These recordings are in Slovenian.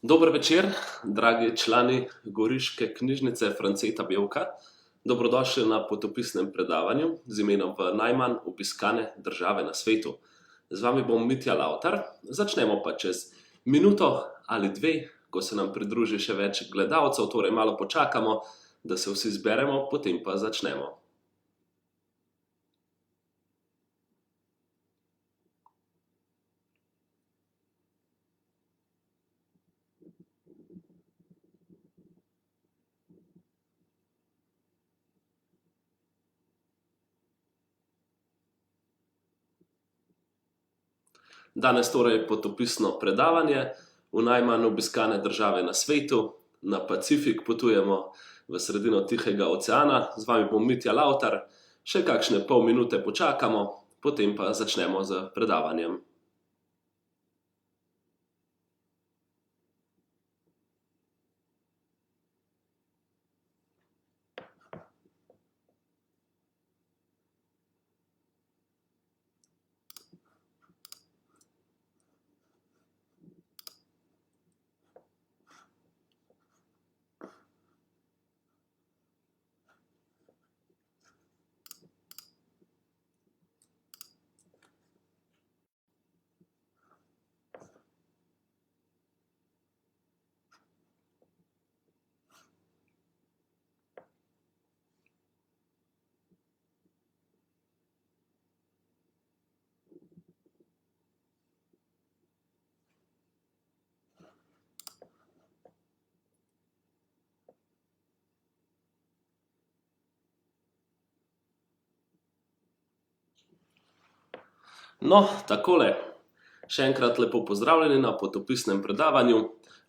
Dober večer, dragi člani Goriške knjižnice Franceta Bevka. Dobrodošli na potopisnem predavanju z imenom V najmanj obiskane države na svetu. Z vami bom Mitja Lavtar. Začnemo pa čez minuto ali dve, ko se nam pridruži še več gledalcev, torej malo počakamo, da se vsi zberemo, potem pa začnemo. Danes torej potopisno predavanje v najmanj obiskane države na svetu. Na Pacifik potujemo v sredino Tihega oceana. Z vami bom Mitja Lavtar. Še kakšne pol minute počakamo, potem pa začnemo z predavanjem. No, takole. Še enkrat lepo pozdravljeni na potopisnem predavanju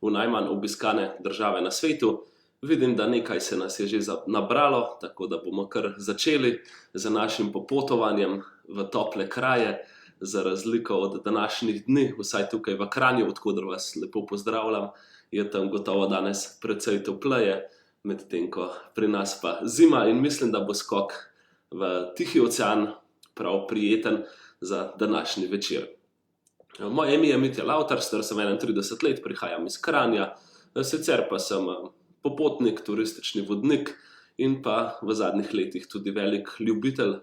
v najmanj obiskane države na svetu. Vidim, da nekaj se nas je že nabralo, tako da bomo kar začeli z našim popotovanjem v tople kraje. Za razliko od današnjih dni, vsaj tukaj v Kranju, od koder vas lepo pozdravljam, je tam gotovo danes precej topleje, medtem ko pri nas pa zima, in mislim, da bo skok v Tihi ocean prav prijeten za današnji večer. Moje ime je Mitja Lavtar, star sem 31 let, prihajam iz Kranja, sicer pa sem popotnik, turistični vodnik in pa v zadnjih letih tudi velik ljubitelj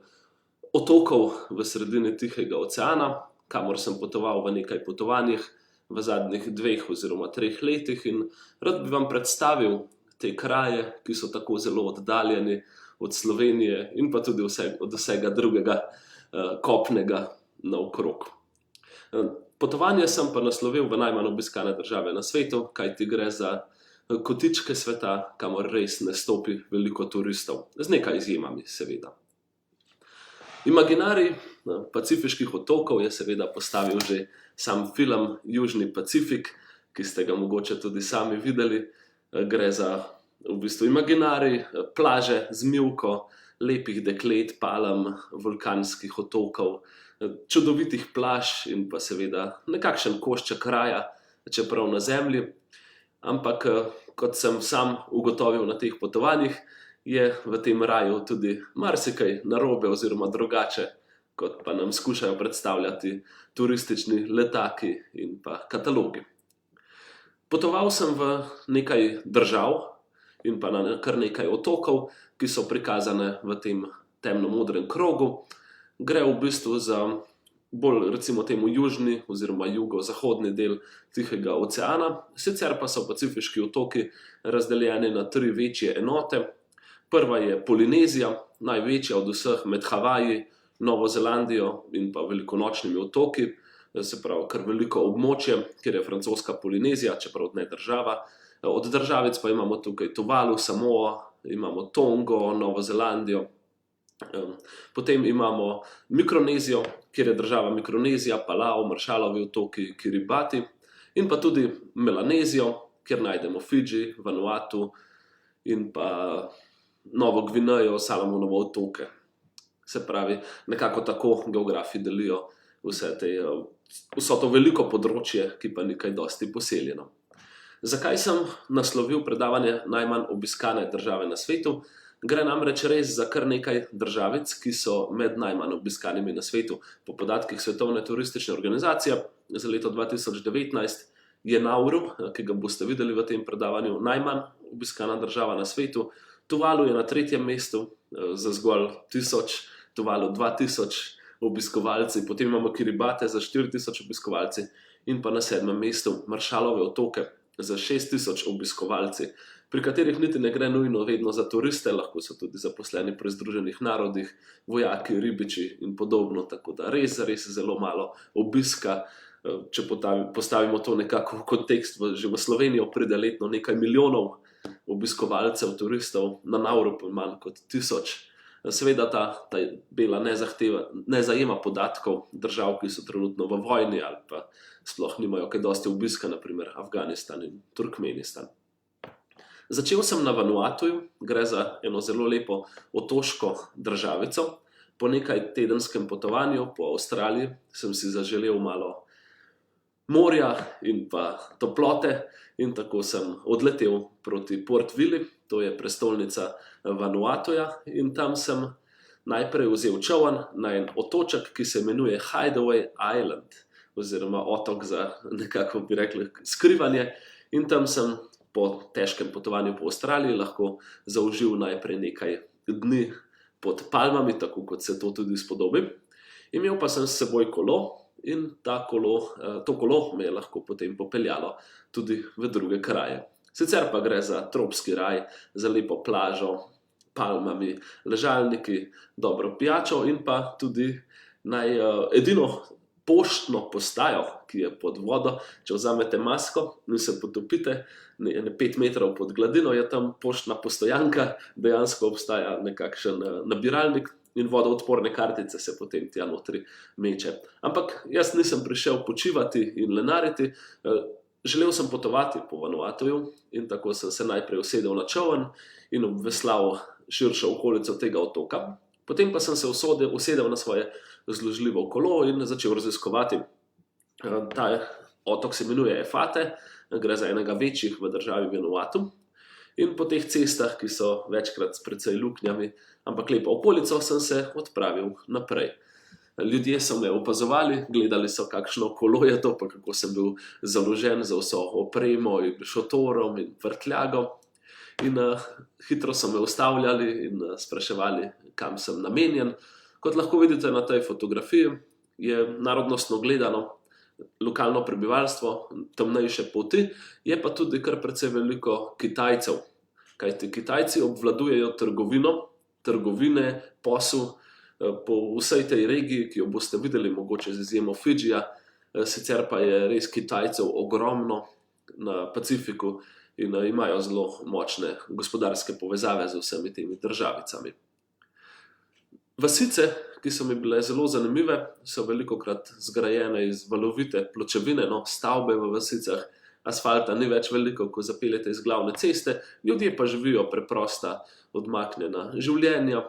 otokov v sredini Tihega oceana, kamor sem potoval v nekaj potovanjih v zadnjih 2 oziroma 3 letih, in rad bi vam predstavil te kraje, ki so tako zelo oddaljeni od Slovenije in pa tudi od vsega drugega kopnega naokrog. Potovanje sem pa naslovil v najmanj obiskane države na svetu, kajti gre za kotičke sveta, kamor res ne stopi veliko turistov, z nekaj izjemami seveda. Imaginarij pacifiških otokov je seveda postavil že sam film Južni Pacifik, ki ste ga mogoče tudi sami videli. Gre za v bistvu imaginarij plaže z mivko, lepih deklet, palm, vulkanskih otokov, čudovitih plaž in pa seveda nekakšen košček raja, čeprav na zemlji. Ampak, kot sem sam ugotovil na teh potovanjih, je v tem raju tudi marsikaj narobe oziroma drugače, kot pa nam skušajo predstavljati turistični letaki in pa katalogi. Potoval sem v nekaj držav in pa na kar nekaj otokov, ki so prikazane v tem temno-modrem krogu. Gre v bistvu za bolj, recimo temu, južni oziroma jugozahodni del Tihega oceana. Sicer pa so pacifiški otoki razdeljeni na 3 večje enote. Prva je Polinezija, največja od vseh med Havaji, Novo Zelandijo in pa Velikonočnimi otoki. Se pravi, kar veliko območje, kjer je francoska Polinezija, čeprav ne država. Od državic pa imamo tukaj Tuvalu, Samoa, imamo Tongo, Novo Zelandijo. Potem imamo Mikronezijo, kjer je država Mikronezija, Palau, Maršalovi otoki, Kiribati, in pa tudi Melanezijo, kjer najdemo Fidži, Vanuatu in pa Novo Gvinejo, Salomonovo otoke. Se pravi, nekako tako geografi delijo vso to veliko področje, ki pa ni kaj dosti poseljeno. Zakaj sem naslovil predavanje Najmanj obiskane države na svetu? Gre namreč res za kar nekaj državic, ki so med najmanj obiskanimi na svetu. Po podatkih Svetovne turistične organizacije za leto 2019 je Nauru, ki ga boste videli v tem predavanju, najmanj obiskana država na svetu. Tuvalu je na 3. mestu za zgolj 1000, Tuvalu 2000 obiskovalci, potem imamo Kiribati za 4000 obiskovalci in pa na 7. mestu Maršalove otoke za 6000 obiskovalci, pri katerih niti ne gre nujno vedno za turiste, lahko so tudi zaposleni pri Združenih narodih, vojaki, ribiči in podobno, tako da res zelo malo obiska. Če postavimo to nekako v kontekst, že v Slovenijo pride letno nekaj milijonov obiskovalcev, turistov, na Nauru pa manj kot 1000. Seveda ta bela ne zajema podatkov držav, ki so trenutno v vojni ali pa sploh nimajo kaj dosti obiska, naprimer Afganistan in Turkmenistan. Začel sem na Vanuatuju, gre za eno zelo lepo otoško državico. Po nekaj tedenskem potovanju po Avstraliji sem si zaželel malo morja in pa toplote in tako sem odletel proti Port Vili, to je prestolnica Vanuatuja, in tam sem najprej vzel čoln na en otoček, ki se imenuje Hideaway Island, oziroma otok za nekako bi rekli skrivanje, in tam sem po težkem potovanju po Avstraliji lahko zaužil najprej nekaj dni pod palmami, tako kot se to tudi spodobi. Imel pa sem s seboj kolo in to kolo me je lahko potem popeljalo tudi v druge kraje. Sicer pa gre za tropski raj, za lepo plažo, palmami, ležalniki, dobro pijačo in pa tudi edino poštno postajo, ki je pod vodo. Če vzamete masko in se potopite 5 metrov pod gladino, je tam poštna postojanka, dejansko obstaja nekakšen nabiralnik in vodoodporne kartice se potem tja notri meče. Ampak jaz nisem prišel počivati in lenariti, želel sem potovati po Vanuatuju in tako sem se najprej usedel na čoln in obveslal širšo okolico tega otoka. Potem pa sem se usedel na svoje zložljivo kolo in začel raziskovati. Ta otok se imenuje Efate, gre za enega večjih v državi Vanuatu. In po teh cestah, ki so večkrat s precej luknjami, ampak lepo okolico, sem se odpravil naprej. Ljudje so me opazovali, gledali so, kakšno kolo je to, pa kako sem bil založen za vso opremo in šotorom in vrtljago. In hitro so me ustavljali in spraševali, kam sem namenjen. Kot lahko vidite na tej fotografiji, je narodnostno gledano lokalno prebivalstvo, temnejše polti, je pa tudi kar precej veliko Kitajcev. Kajti Kitajci obvladujejo trgovine, posel po vsej tej regiji, ki jo boste videli, mogoče z izjemo Fidžija, sicer pa je res Kitajcev ogromno na Pacifiku in imajo zelo močne gospodarske povezave z vsemi temi državicami. Vasice, ki so mi bile zelo zanimive, so velikokrat zgrajene iz valovite pločevine, stavbe v vasicah, asfalta ni več veliko, ko zapeljete iz glavne ceste, ljudje pa živijo preprosta, odmaknjena življenja.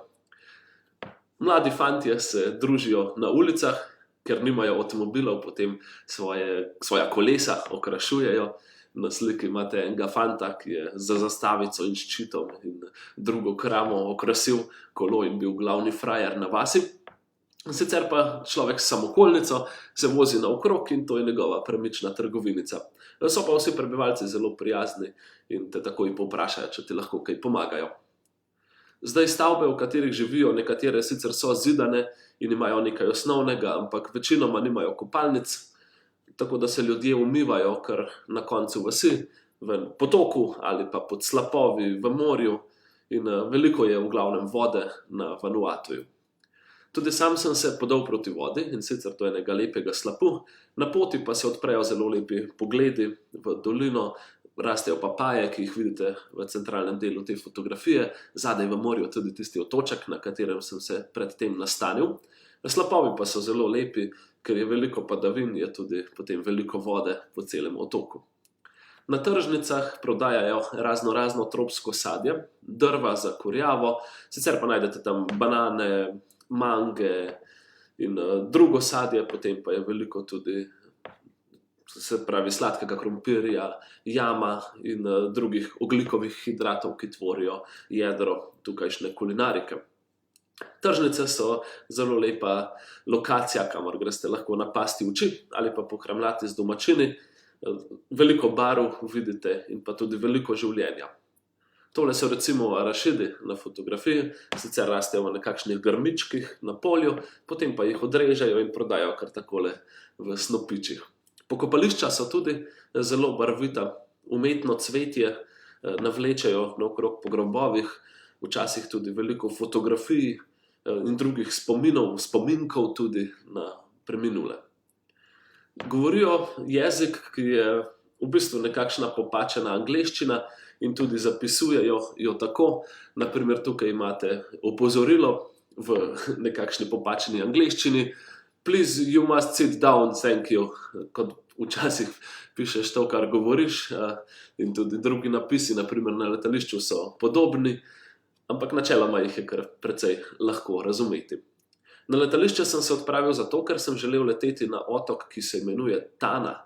Mladi fantje se družijo na ulicah, ker nimajo avtomobilov, potem svoja kolesa okrašujejo. Na sliki imate enega fanta, ki je za zastavico in ščitom in drugo kramo okrasil kolo in bil glavni frajer na vasi. Sicer pa človek s samokolnico se vozi naokrog in to je njegova premična trgovinica. So pa vsi prebivalci zelo prijazni in te takoj povprašajo, če ti lahko kaj pomagajo. Zdaj stavbe, v katerih živijo, nekatere sicer so zidane in imajo nekaj osnovnega, ampak večinoma nimajo kopalnic, tako da se ljudje umivajo kar na koncu vasi, v potoku ali pa pod slapovi v morju in veliko je v glavnem vode na Vanuatuju. Tudi sam sem se podal proti vodi in sicer do enega lepega slapu, na poti pa se odprejo zelo lepi pogledi v dolino, rastejo papaje, ki jih vidite v centralnem delu te fotografije, zadaj v morju tudi tisti otoček, na katerem sem se predtem nastanil. Slapovi pa so zelo lepi, ker je veliko padavin, je tudi potem veliko vode po celem otoku. Na tržnicah prodajajo razno tropsko sadje, drva za kurjavo, sicer pa najdete tam banane, mange in drugo sadje, potem pa je veliko tudi, se pravi, sladkega krompirja, jama in drugih ogljikovih hidratov, ki tvorijo jedro tukajšnje kulinarike. Tržnice so zelo lepa lokacija, kamor greste lahko napasti oči ali pa pohramljati z domačini. Veliko barv vidite in pa tudi veliko življenja. Tole so recimo arašidi na fotografiji, sicer rastejo v nekakšnih grmičkih na polju, potem pa jih odrežejo in prodajo kar takole v snopičih. Pokopališča so tudi zelo barvita, umetno cvetje navlečejo naokrog po grobovih, včasih tudi veliko fotografij in drugih spominov, spominkov tudi na preminule. Govorijo jezik, ki je v bistvu nekakšna popačena angleščina in tudi zapisujejo jo tako. Naprimer, tukaj imate opozorilo v nekakšni popačeni angleščini: Please, you must sit down, thank you. Kot včasih pišeš to, kar govoriš, in tudi drugi napisi, naprimer na letališču, so podobni, ampak načeloma jih je kar precej lahko razumeti. Na letališče sem se odpravil zato, ker sem želel leteti na otok, ki se imenuje Tana.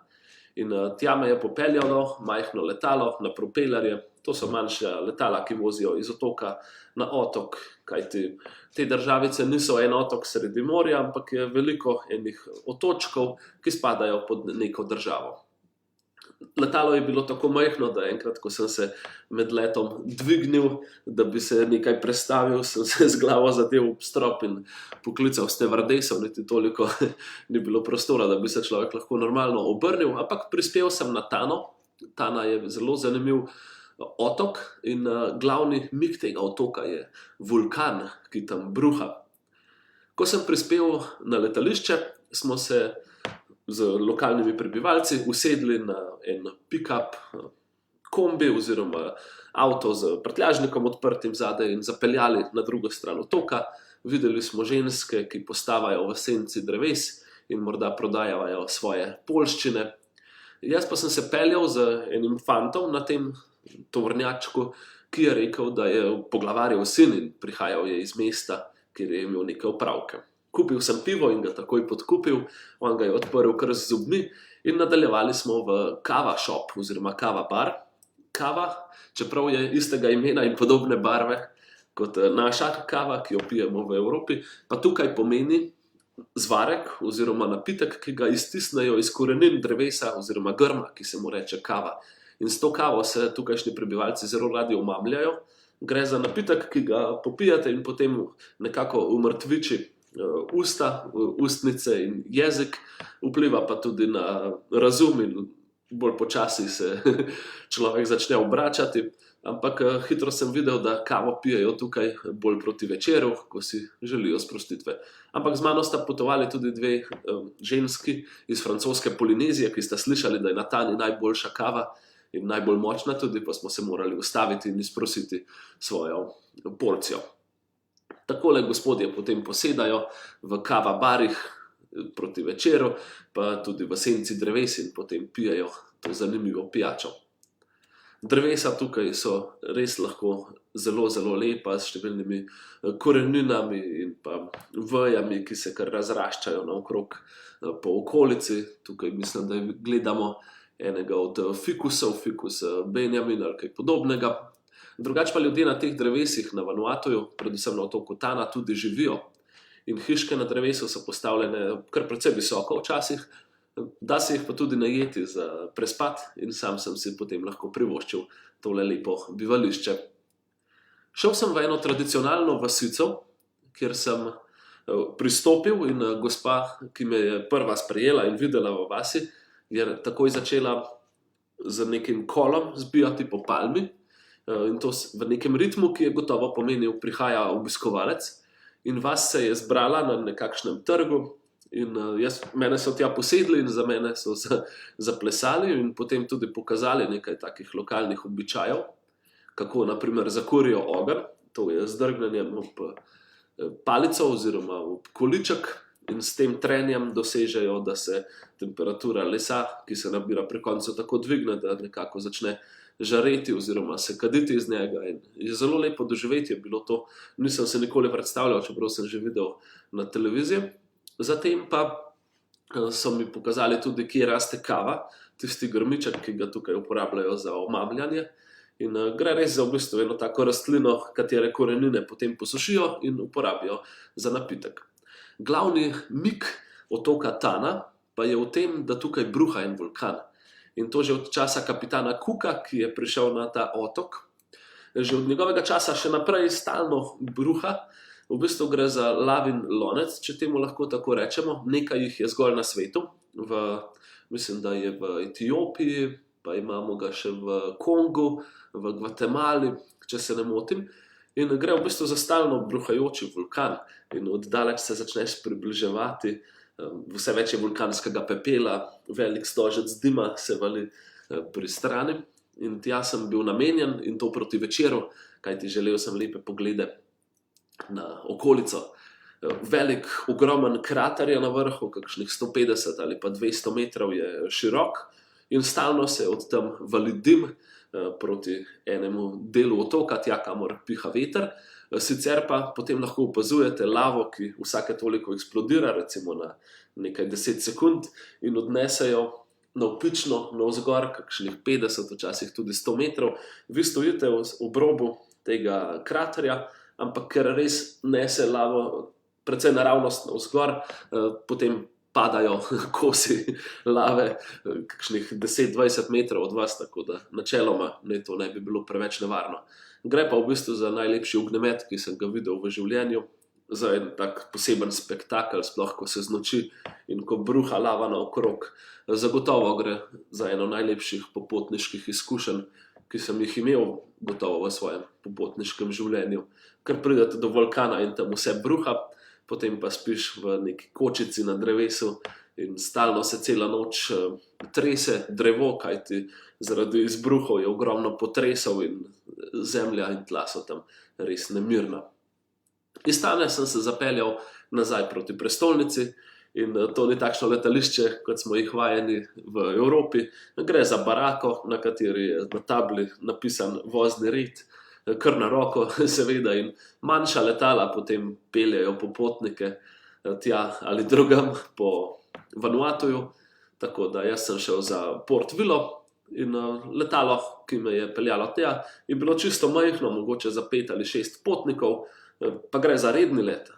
In tja me je popeljalo majhno letalo na propelerje. To so manjša letala, ki vozijo iz otoka na otok, kajti te državice niso en otok sredi morja, ampak je veliko enih otočkov, ki spadajo pod neko državo. Letalo je bilo tako majhno, da enkrat, ko sem se med letom dvignil, da bi se nekaj prestavil, sem se z glavo zadel ob strop in poklical stevardesov, niti toliko ni bilo prostora, da bi se človek lahko normalno obrnil, ampak prispel sem na Tano. Tana je zelo zanimiv otok in glavni mik tega otoka je vulkan, ki tam bruha. Ko sem prispel na letališče, smo se z lokalnimi prebivalci usedli na en pick-up kombi oziroma avto z prtljažnikom odprtim zadaj in zapeljali na drugo stran otoka. Videli smo ženske, ki postavajo v senci dreves in morda prodajajo svoje poljščine. Jaz pa sem se peljal z enim fantom na tem tovornjačku, ki je rekel, da je poglavarjev sin in prihajal je iz mesta, kjer je imel neke opravke. Kupil sem pivo in ga takoj podkupil, on ga je odprl kar z zobmi in nadaljevali smo v kava shop oziroma kava bar. Kava, čeprav je istega imena in podobne barve kot naša kava, ki jo pijemo v Evropi, pa tukaj pomeni zvarek oziroma napitek, ki ga iztisnejo iz korenin drevesa oziroma grma, ki se mu reče kava. In s to kavo se tukajšnji prebivalci zelo radi omamljajo. Gre za napitek, ki ga popijate in potem nekako umrtviči usta, ustnice in jezik, vpliva pa tudi na razum in bolj počasi se človek začne obračati. Ampak hitro sem videl, da kavo pijejo tukaj bolj proti večeru, ko si želijo sprostitve. Ampak z mano sta potovali tudi dve ženski iz francoske Polinezije, ki sta slišali, da je na Tani najboljša kava in najbolj močna tudi, pa smo se morali ustaviti in izprositi svojo porcijo. Takole gospodje potem posedajo v kava barih proti večeru, pa tudi v senci dreves in potem pijejo to zanimivo pijačo. Drevesa tukaj so res lahko zelo, zelo lepa, s številnimi koreninami in pa vejami, ki se kar razraščajo naokrog po okolici. Tukaj mislim, da gledamo enega od fikusov, fikus Benjamin ali kaj podobnega. Drugače pa ljudje na teh drevesih na Vanuatuju, predvsem na otoku Tana, tudi živijo. In hiške na drevesu so postavljene kar precej visoko včasih, da se jih pa tudi najeti za prespat in sam sem si potem lahko privoščil tole lepo bivališče. Šel sem v eno tradicionalno vasico, kjer sem pristopil in gospa, ki me je prva sprejela in videla v vasi, je takoj začela z nekim kolom zbijati po palmi. In to v nekem ritmu, ki je gotovo pomenil, prihaja obiskovalec. In vas se je zbrala na nekakšnem trgu in mene so tja posedli in za mene so zaplesali in potem tudi pokazali nekaj takih lokalnih običajev, kako naprimer zakurijo ogenj, to je z drgnenjem ob palico oziroma ob količek in s tem trenjem dosežejo, da se temperatura lesa, ki se nabira pri koncu, tako dvigne, da nekako začne žareti oziroma se kaditi iz njega. In je zelo lepo doživetje bilo to. Nisem se nikoli predstavljal, čeprav sem že videl na televiziji. Zatem pa so mi pokazali tudi, kje raste kava, tisti grmiček, ki ga tukaj uporabljajo za omamljanje. In gre res za v bistvu eno tako rastlino, katere korenine potem posušijo in uporabijo za napitek. Glavni mik otoka Tana pa je v tem, da tukaj bruha en vulkan. in to že od časa kapitana Cooka, ki je prišel na ta otok. Že od njegovega časa še naprej stalno bruha. V bistvu gre za lavin lonec, če temu lahko tako rečemo. Nekaj jih je zgolj na svetu. Mislim, da je v Etiopiji, pa imamo ga še v Kongu, v Gvatemali, če se ne motim. In gre v bistvu za stalno bruhajoči vulkan. In oddaleč se začneš približevati, vse več je vulkanskega pepela, velik stožec dima se vali pri strani. In tja sem bil namenjen, in to proti večeru, kajti želel sem lepe poglede na okolico. Velik, ogromen krater je na vrhu, kakšnih 150 ali pa 200 metrov je širok, in stalno se od tam vali dim proti enemu delu otoka, tja kamor piha veter. Sicer pa potem lahko opazujete lavo, ki vsake toliko eksplodira, recimo na nekaj 10 sekund, in odnesejo navpično, navzgor, kakšnih 50, včasih tudi 100 metrov. Vi stojite ob robu tega kraterja, ampak ker res nese lavo precej naravnost navzgor, potem padajo kosi lave kakšnih 10-20 metrov od vas, tako da načeloma to ne bi bilo preveč nevarno. Gre pa v bistvu za najlepši ognjemet, ki sem ga videl v življenju, za en tak poseben spektakel, sploh ko se znoči in ko bruha lava naokrog. Zagotovo gre za eno najlepših popotniških izkušenj, ki sem jih imel gotovo v svojem popotniškem življenju. Ker pridete do vulkana in tam vse bruha, potem pa spiš v neki kočici na drevesu in stalno se cela noč trese drevo, kajti zaradi izbruhov je ogromno potresov in zemlja in tla so tam res nemirna. Iz tam sem se zapeljal nazaj proti prestolnici, in to ni takšno letališče, kot smo jih vajeni v Evropi. Gre za barako, na kateri je na tabli napisan vozni red, kar na roko seveda, in manjša letala potem peljejo popotnike tja ali drugam po Vanuatuju. Tako da jaz sem šel za Port Vilo in letalo, ki me je peljalo tja, je bilo čisto majhno, mogoče za 5 ali 6 potnikov, pa gre za redni let.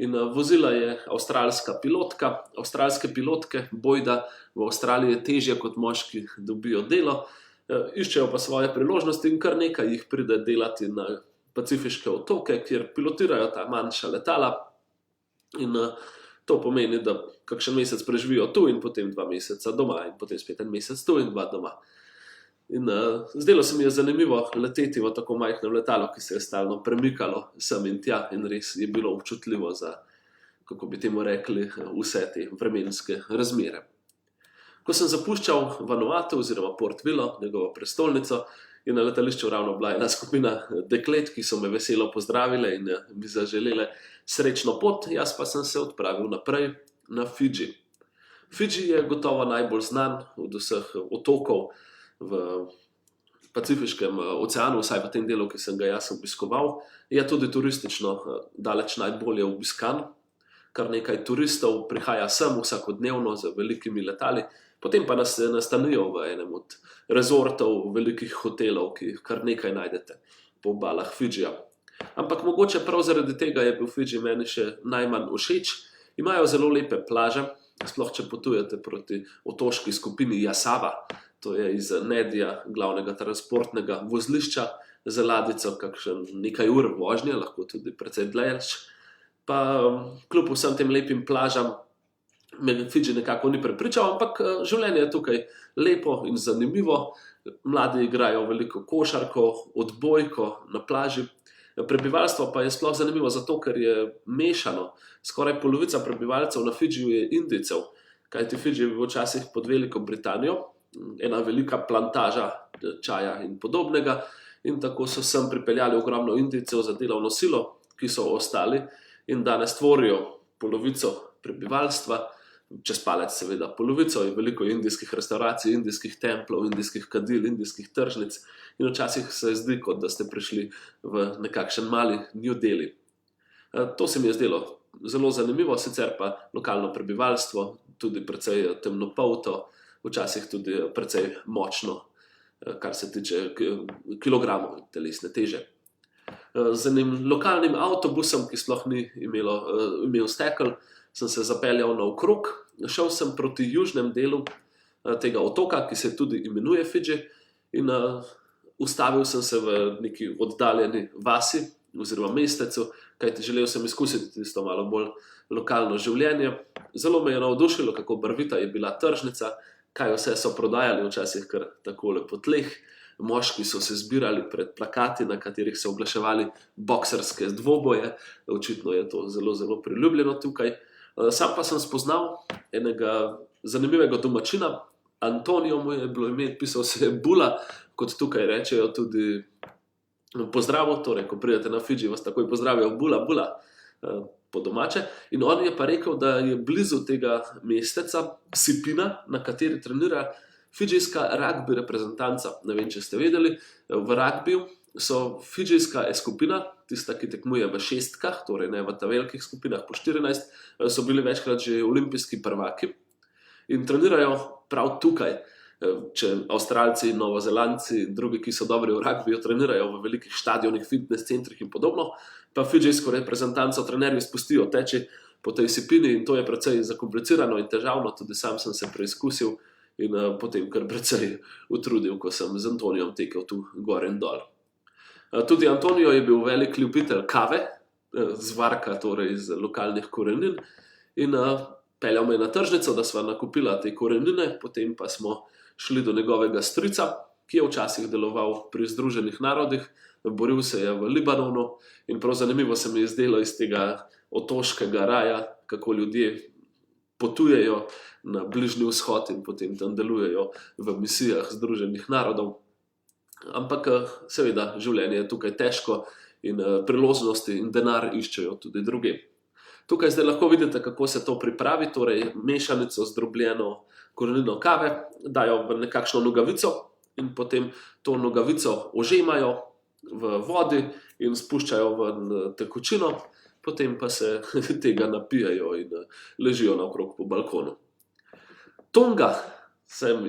In vozila je avstralska pilotka. Avstralske pilotke, bojda, v Avstraliji je težje kot moški dobijo delo, iščejo pa svoje priložnosti in kar nekaj jih pride delati na pacifiške otoke, kjer pilotirajo ta manjša letala. In to pomeni, da kakšen mesec preživijo tu in potem 2 meseca doma in potem spet en mesec tu in 2 doma. In zdelo se mi je zanimivo leteti v tako majhnem letalu, ki se je stalno premikalo sem in tja, in res je bilo občutljivo za, kako bi temu rekli, vse te vremenske razmere. Ko sem zapuščal Vanuatu oziroma Port Vilo, njegovo prestolnico, je na letališču ravno bila ena skupina deklet, ki so me veselo pozdravile in mi zaželele srečno pot, jaz pa sem se odpravil naprej na Fidži. Fidži je gotovo najbolj znan od vseh otokov v Pacifiškem oceanu, vsaj v tem delu, ki sem ga jaz obiskoval. Je tudi turistično daleč najbolje obiskan. Kar nekaj turistov prihaja sem vsakodnevno z velikimi letali, potem pa nas nastanijo v enem od rezortov, velikih hotelov, ki jih kar nekaj najdete po obalah Fidžija. Ampak mogoče prav zaradi tega je bil Fidži meni še najmanj všeč. Imajo zelo lepe plaže, sploh če potujete proti otoški skupini Jasava. To je iz Nedija, glavnega transportnega vozlišča, za ladjico kakšen nekaj ur vožnje, lahko tudi precej dlje. Pa kljub vsem tem lepim plažam me Fidži nekako ni prepričal, ampak življenje je tukaj lepo in zanimivo. Mladi igrajo veliko košarko, odbojko na plaži. Prebivalstvo pa je sploh zanimivo zato, ker je mešano. Skoraj polovica prebivalcev na Fidžiju je Indijcev, kajti Fidži je bil včasih pod Veliko Britanijo, ena velika plantaža čaja in podobnega, in tako so sem pripeljali ogromno Indijcev za delovno silo, ki so ostali in danes tvorijo polovico prebivalstva, čez palec seveda polovico, je veliko indijskih restauracij, indijskih templov, indijskih kadil, indijskih tržnic, in včasih se zdi, kot da ste prišli v nekakšen mali New Delhi. To se mi je zdelo zelo zanimivo, sicer pa lokalno prebivalstvo, tudi precej temnopolto, včasih tudi precej močno, kar se tiče kilogramov telesne teže. Z enim lokalnim avtobusom, ki sploh ni imel stekel, sem se zapeljal naokrog. Šel sem proti južnem delu tega otoka, ki se tudi imenuje Fidži, in ustavil sem se v neki oddaljeni vasi oziroma mestecu, kajti želel sem izkusiti tisto malo bolj lokalno življenje. Zelo me je navdušilo, kako barvita je bila tržnica, kaj vse so prodajali, včasih kar takole po tleh. Moški so se zbirali pred plakati, na katerih so oglaševali bokserske dvoboje. Očitno je to zelo, zelo priljubljeno tukaj. Sam pa sem spoznal enega zanimivega domačina, Antonijo mu je bilo ime, pisal se je Bula, kot tukaj rečejo tudi pozdravo, torej ko pridete na Fidži, vas takoj pozdravijo Bula, Bula, po domače. In on je pa rekel, da je blizu tega mesteca Sipina, na kateri trenira fidžijska rugby reprezentanca. Ne vem, če ste vedeli, v rugbiju so fidžijska skupina, tista, ki tekmuje v šestkah, torej ne v ta velikih skupinah po 14, so bili večkrat že olimpijski prvaki in trenirajo prav tukaj. Če Avstralci, Novozelandci in drugi, ki so dobri v rugbiju, trenirajo v velikih štadionih, fitness centrih in podobno, pa fidžijsko reprezentanco trenerji spustijo teči po tej Sipini in to je precej zakomplicirano in težavno, tudi sam sem se preizkusil in potem kar precej utrudil, ko sem z Antonijom tekel tu gor in dol. Tudi Antonijo je bil velik ljubitelj kave, zvarka torej iz lokalnih korenin in peljal me na tržnico, da sva nakupila te korenine, potem pa smo šli do njegovega strica, ki je včasih deloval pri Združenih narodih, boril se je v Libanonu in prav zanimivo se mi je zdelo iz tega otoškega raja, kako ljudje potujejo na Bližnji vzhod in potem tam delujejo v misijah Združenih narodov. Ampak seveda življenje je tukaj težko in priložnosti in denar iščejo tudi druge. Tukaj zdaj lahko vidite, kako se to pripravi, torej mešanico z drobljeno korenino kave dajo v nekakšno nogavico in potem to nogavico ožemajo v vodi in spuščajo v tekočino, potem pa se tega napijajo in ležijo naokrog po balkonu. Tonga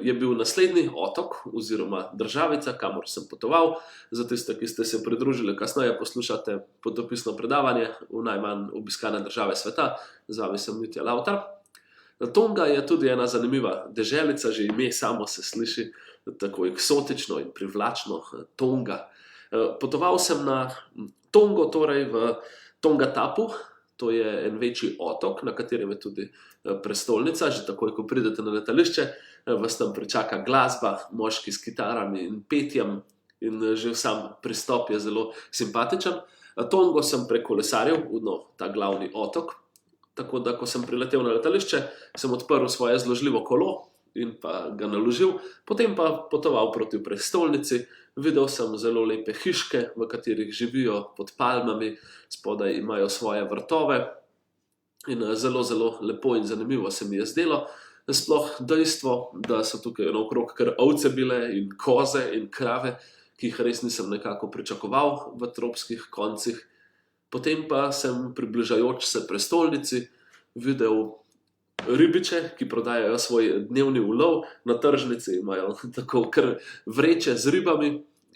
je bil naslednji otok oziroma državica, kamor sem potoval. Za tiste, ki ste se pridružili kasneje, poslušate potopisno predavanje v najmanj obiskane države sveta. Z vami sem Mitja Lavtar. Tonga je tudi ena zanimiva deželica, že ime samo se sliši tako eksotično in privlačno, Tonga. Potoval sem na Tongo, torej v Tongatapu. To je en večji otok, na katerem je tudi prestolnica. Že takoj, ko pridete na letališče, vas tam pričaka glasba, moški s kitarami in petjem in že sam pristop je zelo simpatičen. Tongo sem prekolesaril, ta glavni otok, tako da ko sem priletel na letališče, sem odprl svoje zložljivo kolo in pa ga naložil, potem pa potoval proti prestolnici. Videl sem zelo lepe hiške, v katerih živijo pod palmami, spodaj imajo svoje vrtove in zelo, zelo lepo in zanimivo se mi je zdelo. Sploh dejstvo, da so tukaj naokrog kar ovce bile in koze in krave, ki jih res nisem nekako pričakoval v tropskih koncih. Potem pa sem približajoč se prestolnici videl ribiče, ki prodajajo svoj dnevni ulov. Na tržnici imajo tako kar vreče z ribami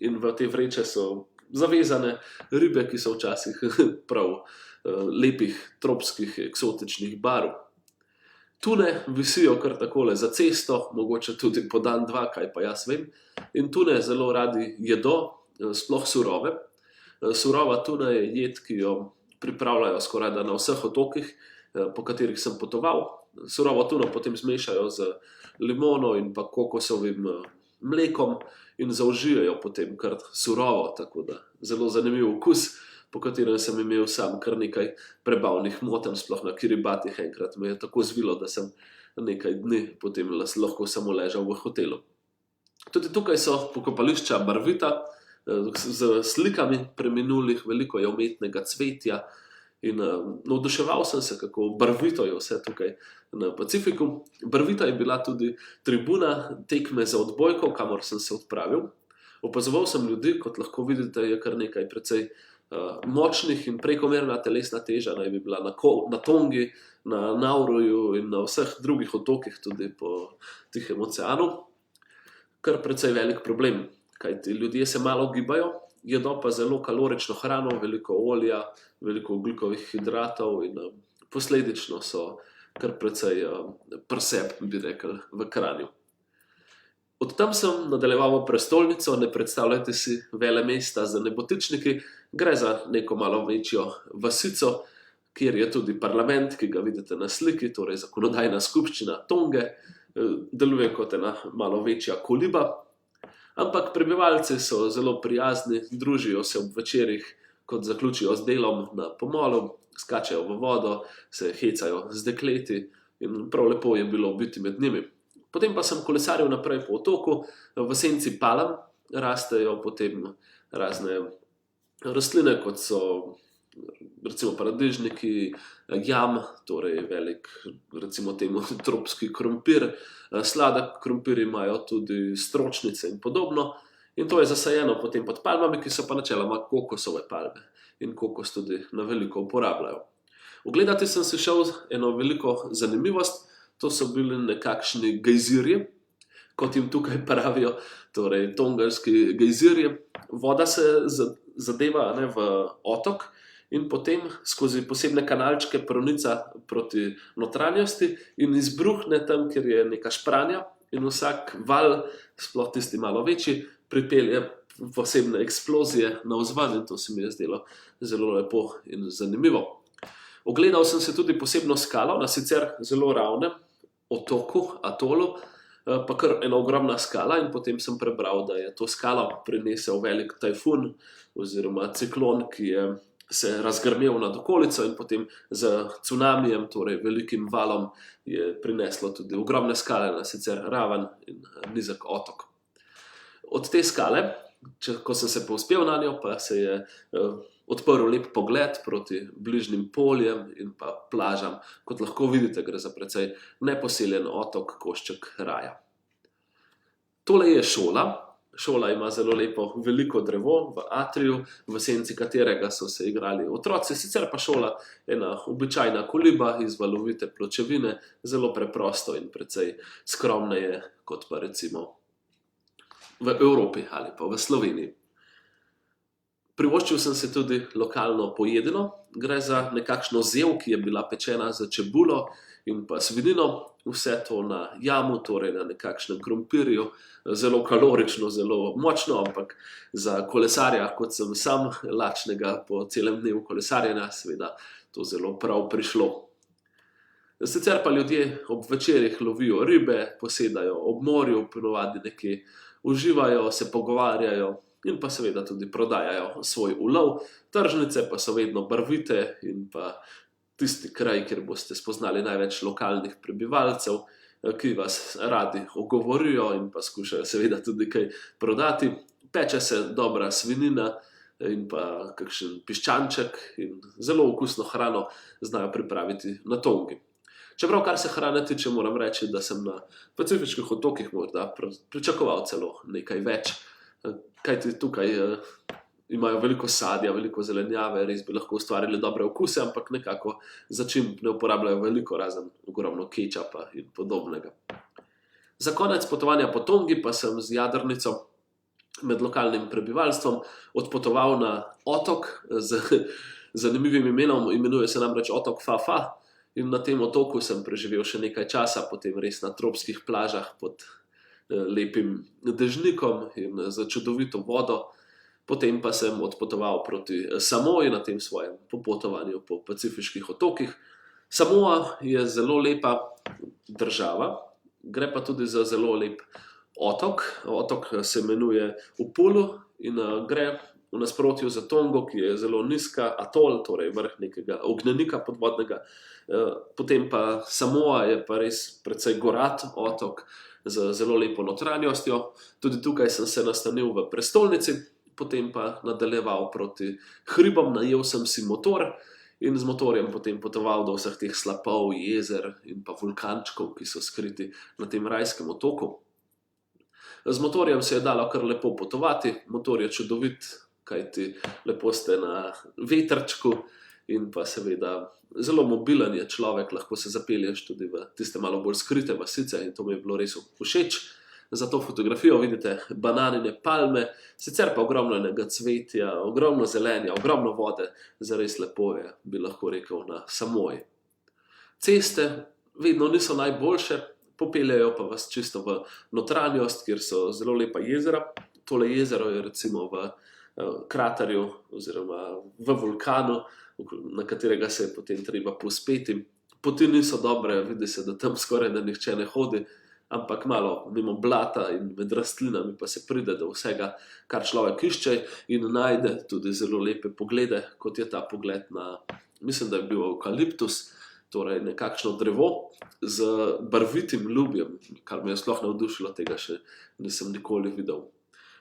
in v te vreče so zavezane ribe, ki so včasih prav lepih, tropskih, eksotičnih barv. Tune visijo kar takole za cesto, mogoče tudi po dan, dva, kaj pa jaz vem. In tune zelo radi jedo, sploh surove. Surova tuna je jed, ki jo pripravljajo skorajda na vseh otokih, po katerih sem potoval. Surovo tuno potem zmešajo z limono in pa kokosovim mlekom in zaužijajo potem kar surovo, tako da zelo zanimiv okus, po katerem sem imel sam kar nekaj prebavnih motenj, sploh na Kiribatih. Enkrat me je tako zvilo, da sem nekaj dni potem lahko samo ležal v hotelu. Tudi tukaj so pokopališča barvita, z slikami preminulih, veliko je umetnega cvetja in navduševal sem se, kako barvito je vse tukaj na Pacifiku. Barvita je bila tudi tribuna tekme za odbojko, kamor sem se odpravil. Opazoval sem ljudi, kot lahko vidite, je kar nekaj precej močnih in prekomerna telesna teža naj bi bila na Tongi, na Nauruju in na vseh drugih otokih tudi po Tihem oceanu. Kar precej velik problem, kajti ljudje se malo gibajo, jedo pa zelo kalorično hrano, veliko olja, veliko ogljikovih hidratov in posledično so kar precej prsep, bi rekel, v Kranju. Od tam sem nadaljeval v prestolnico, ne predstavljajte si velemesta z nebotičniki, gre za neko malo večjo vasico, kjer je tudi parlament, ki ga vidite na sliki, torej zakonodajna skupščina Tonge, deluje kot ena malo večja koliba, ampak prebivalci so zelo prijazni, družijo se ob večerih, kot zaključijo z delom na pomolu, skačejo v vodo, se hecajo z dekleti in prav lepo je bilo biti med njimi. Potem pa sem kolesaril naprej po otoku, v senci palm rastejo potem razne rastline, kot so recimo paradižniki, jam, torej velik, recimo temu tropski krompir, sladek krompir imajo tudi stročnice in podobno. In to je zasajeno potem pod palmami, ki so pa načeloma kokosove palme in kokos tudi na veliko uporabljajo. Ogledati sem si šel eno veliko zanimivost, to so bili nekakšni gejzirji, kot jim tukaj pravijo, torej tongalski gejzirji. Voda se zadeva v otok in potem skozi posebne kanalčke pronica proti notranjosti in izbruhne tam, kjer je neka špranja in vsak val, sploh tisti malo večji, pripelje posebne eksplozije navzven in to se mi je zdelo zelo lepo in zanimivo. Ogledal sem se tudi posebno skalo na sicer zelo ravnem otoku, atolu, pa kar ena ogromna skala in potem sem prebral, da je to skalo prinesel velik tajfun oziroma ciklon, ki je se razgrmel nad okolico in potem z cunamijem, torej velikim valom, je prineslo tudi ogromne skale na sicer raven in nizek otok. Od te skale, ko sem se povzpel na njo, pa se je odprl lep pogled proti bližnjim poljem in pa plažam. Kot lahko vidite, gre za precej neposeljen otok, košček raja. Tole je šola. Šola ima zelo lepo veliko drevo v atriju, v senci katerega so se igrali otroci. Sicer pa šola ena običajna koliba iz valovite pločevine, zelo preprosto in precej skromneje kot pa recimo v Evropi ali pa v Sloveniji. Privoščil sem se tudi lokalno pojedino. Gre za nekakšno zev, ki je bila pečena z čebulo in pa svinino. Vse to na jamu, torej na nekakšnem krompirju. Zelo kalorično, zelo močno, ampak za kolesarja, kot sem sam, lačnega po celem dnevu kolesarjenja, seveda to zelo prav prišlo. Sicer pa ljudje ob večerih lovijo ribe, posedajo ob morju, ponavadi nekje uživajo, se pogovarjajo in pa seveda tudi prodajajo svoj ulov. Tržnice pa so vedno barvite in pa tisti kraj, kjer boste spoznali največ lokalnih prebivalcev, ki vas radi ogovorijo in pa skušajo seveda tudi kaj prodati. Peče se dobra svinina in pa kakšen piščanček in zelo okusno hrano znajo pripraviti na Tongi. Čeprav kar se hrane tiče, moram reči, da sem na Pacifiških otokih morda pričakoval celo nekaj več. Kajti tukaj imajo veliko sadja, veliko zelenjave, res bi lahko ustvarili dobre okuse, ampak nekako začimb ne uporabljajo veliko, razen ogromno kečapa in podobnega. Za konec potovanja po Tongi pa sem z jadrnico med lokalnim prebivalstvom odpotoval na otok z zanimivim imenom, imenuje se namreč otok Fa. In na tem otoku sem preživel še nekaj časa, potem res na tropskih plažah pod lepim dežnikom in za čudovito vodo. Potem pa sem odpotoval proti Samoi na tem svojem popotovanju po Pacifiških otokih. Samoa je zelo lepa država, gre pa tudi za zelo lep otok. Otok se imenuje Upolu in gre v nasprotju za Tongo, ki je zelo nizka, atol, torej vrh nekega ognjenika podvodnega. Potem pa Samoa je pa res precej gorat otok z zelo lepo notranjostjo. Tudi tukaj sem se nastanil v prestolnici, potem pa nadaljeval proti hribom, najel sem si motor in z motorjem potem potoval do vseh teh slapov, jezer in pa vulkančkov, ki so skriti na tem rajskem otoku. Z motorjem se je dalo kar lepo potovati, motor je čudovit, kajti lepo ste na vetrčku in pa seveda zelo mobilen je človek, lahko se zapelješ tudi v tiste malo bolj skrite vasice in to mi je bilo res všeč. Za to fotografijo vidite bananine palme, sicer pa ogromno cvetja, ogromno zelenja, ogromno vode, zares lepo je, bi lahko rekel, na Samoi. Ceste vedno niso najboljše, popeljejo pa vas čisto v notranjost, kjer so zelo lepa jezera. Tole jezero je recimo v kraterju oziroma v vulkanu, na katerega se je potem treba povzpeti. Poti niso dobre, vidi se, da tam skoraj da nihče ne hodi, ampak malo mimo blata in med rastlinami pa se pride do vsega, kar človek išče in najde tudi zelo lepe poglede, kot je ta pogled na, mislim, da je bil evkaliptus, torej nekakšno drevo z barvitim ljubjem, kar me je sploh navdušilo, tega še nisem nikoli videl.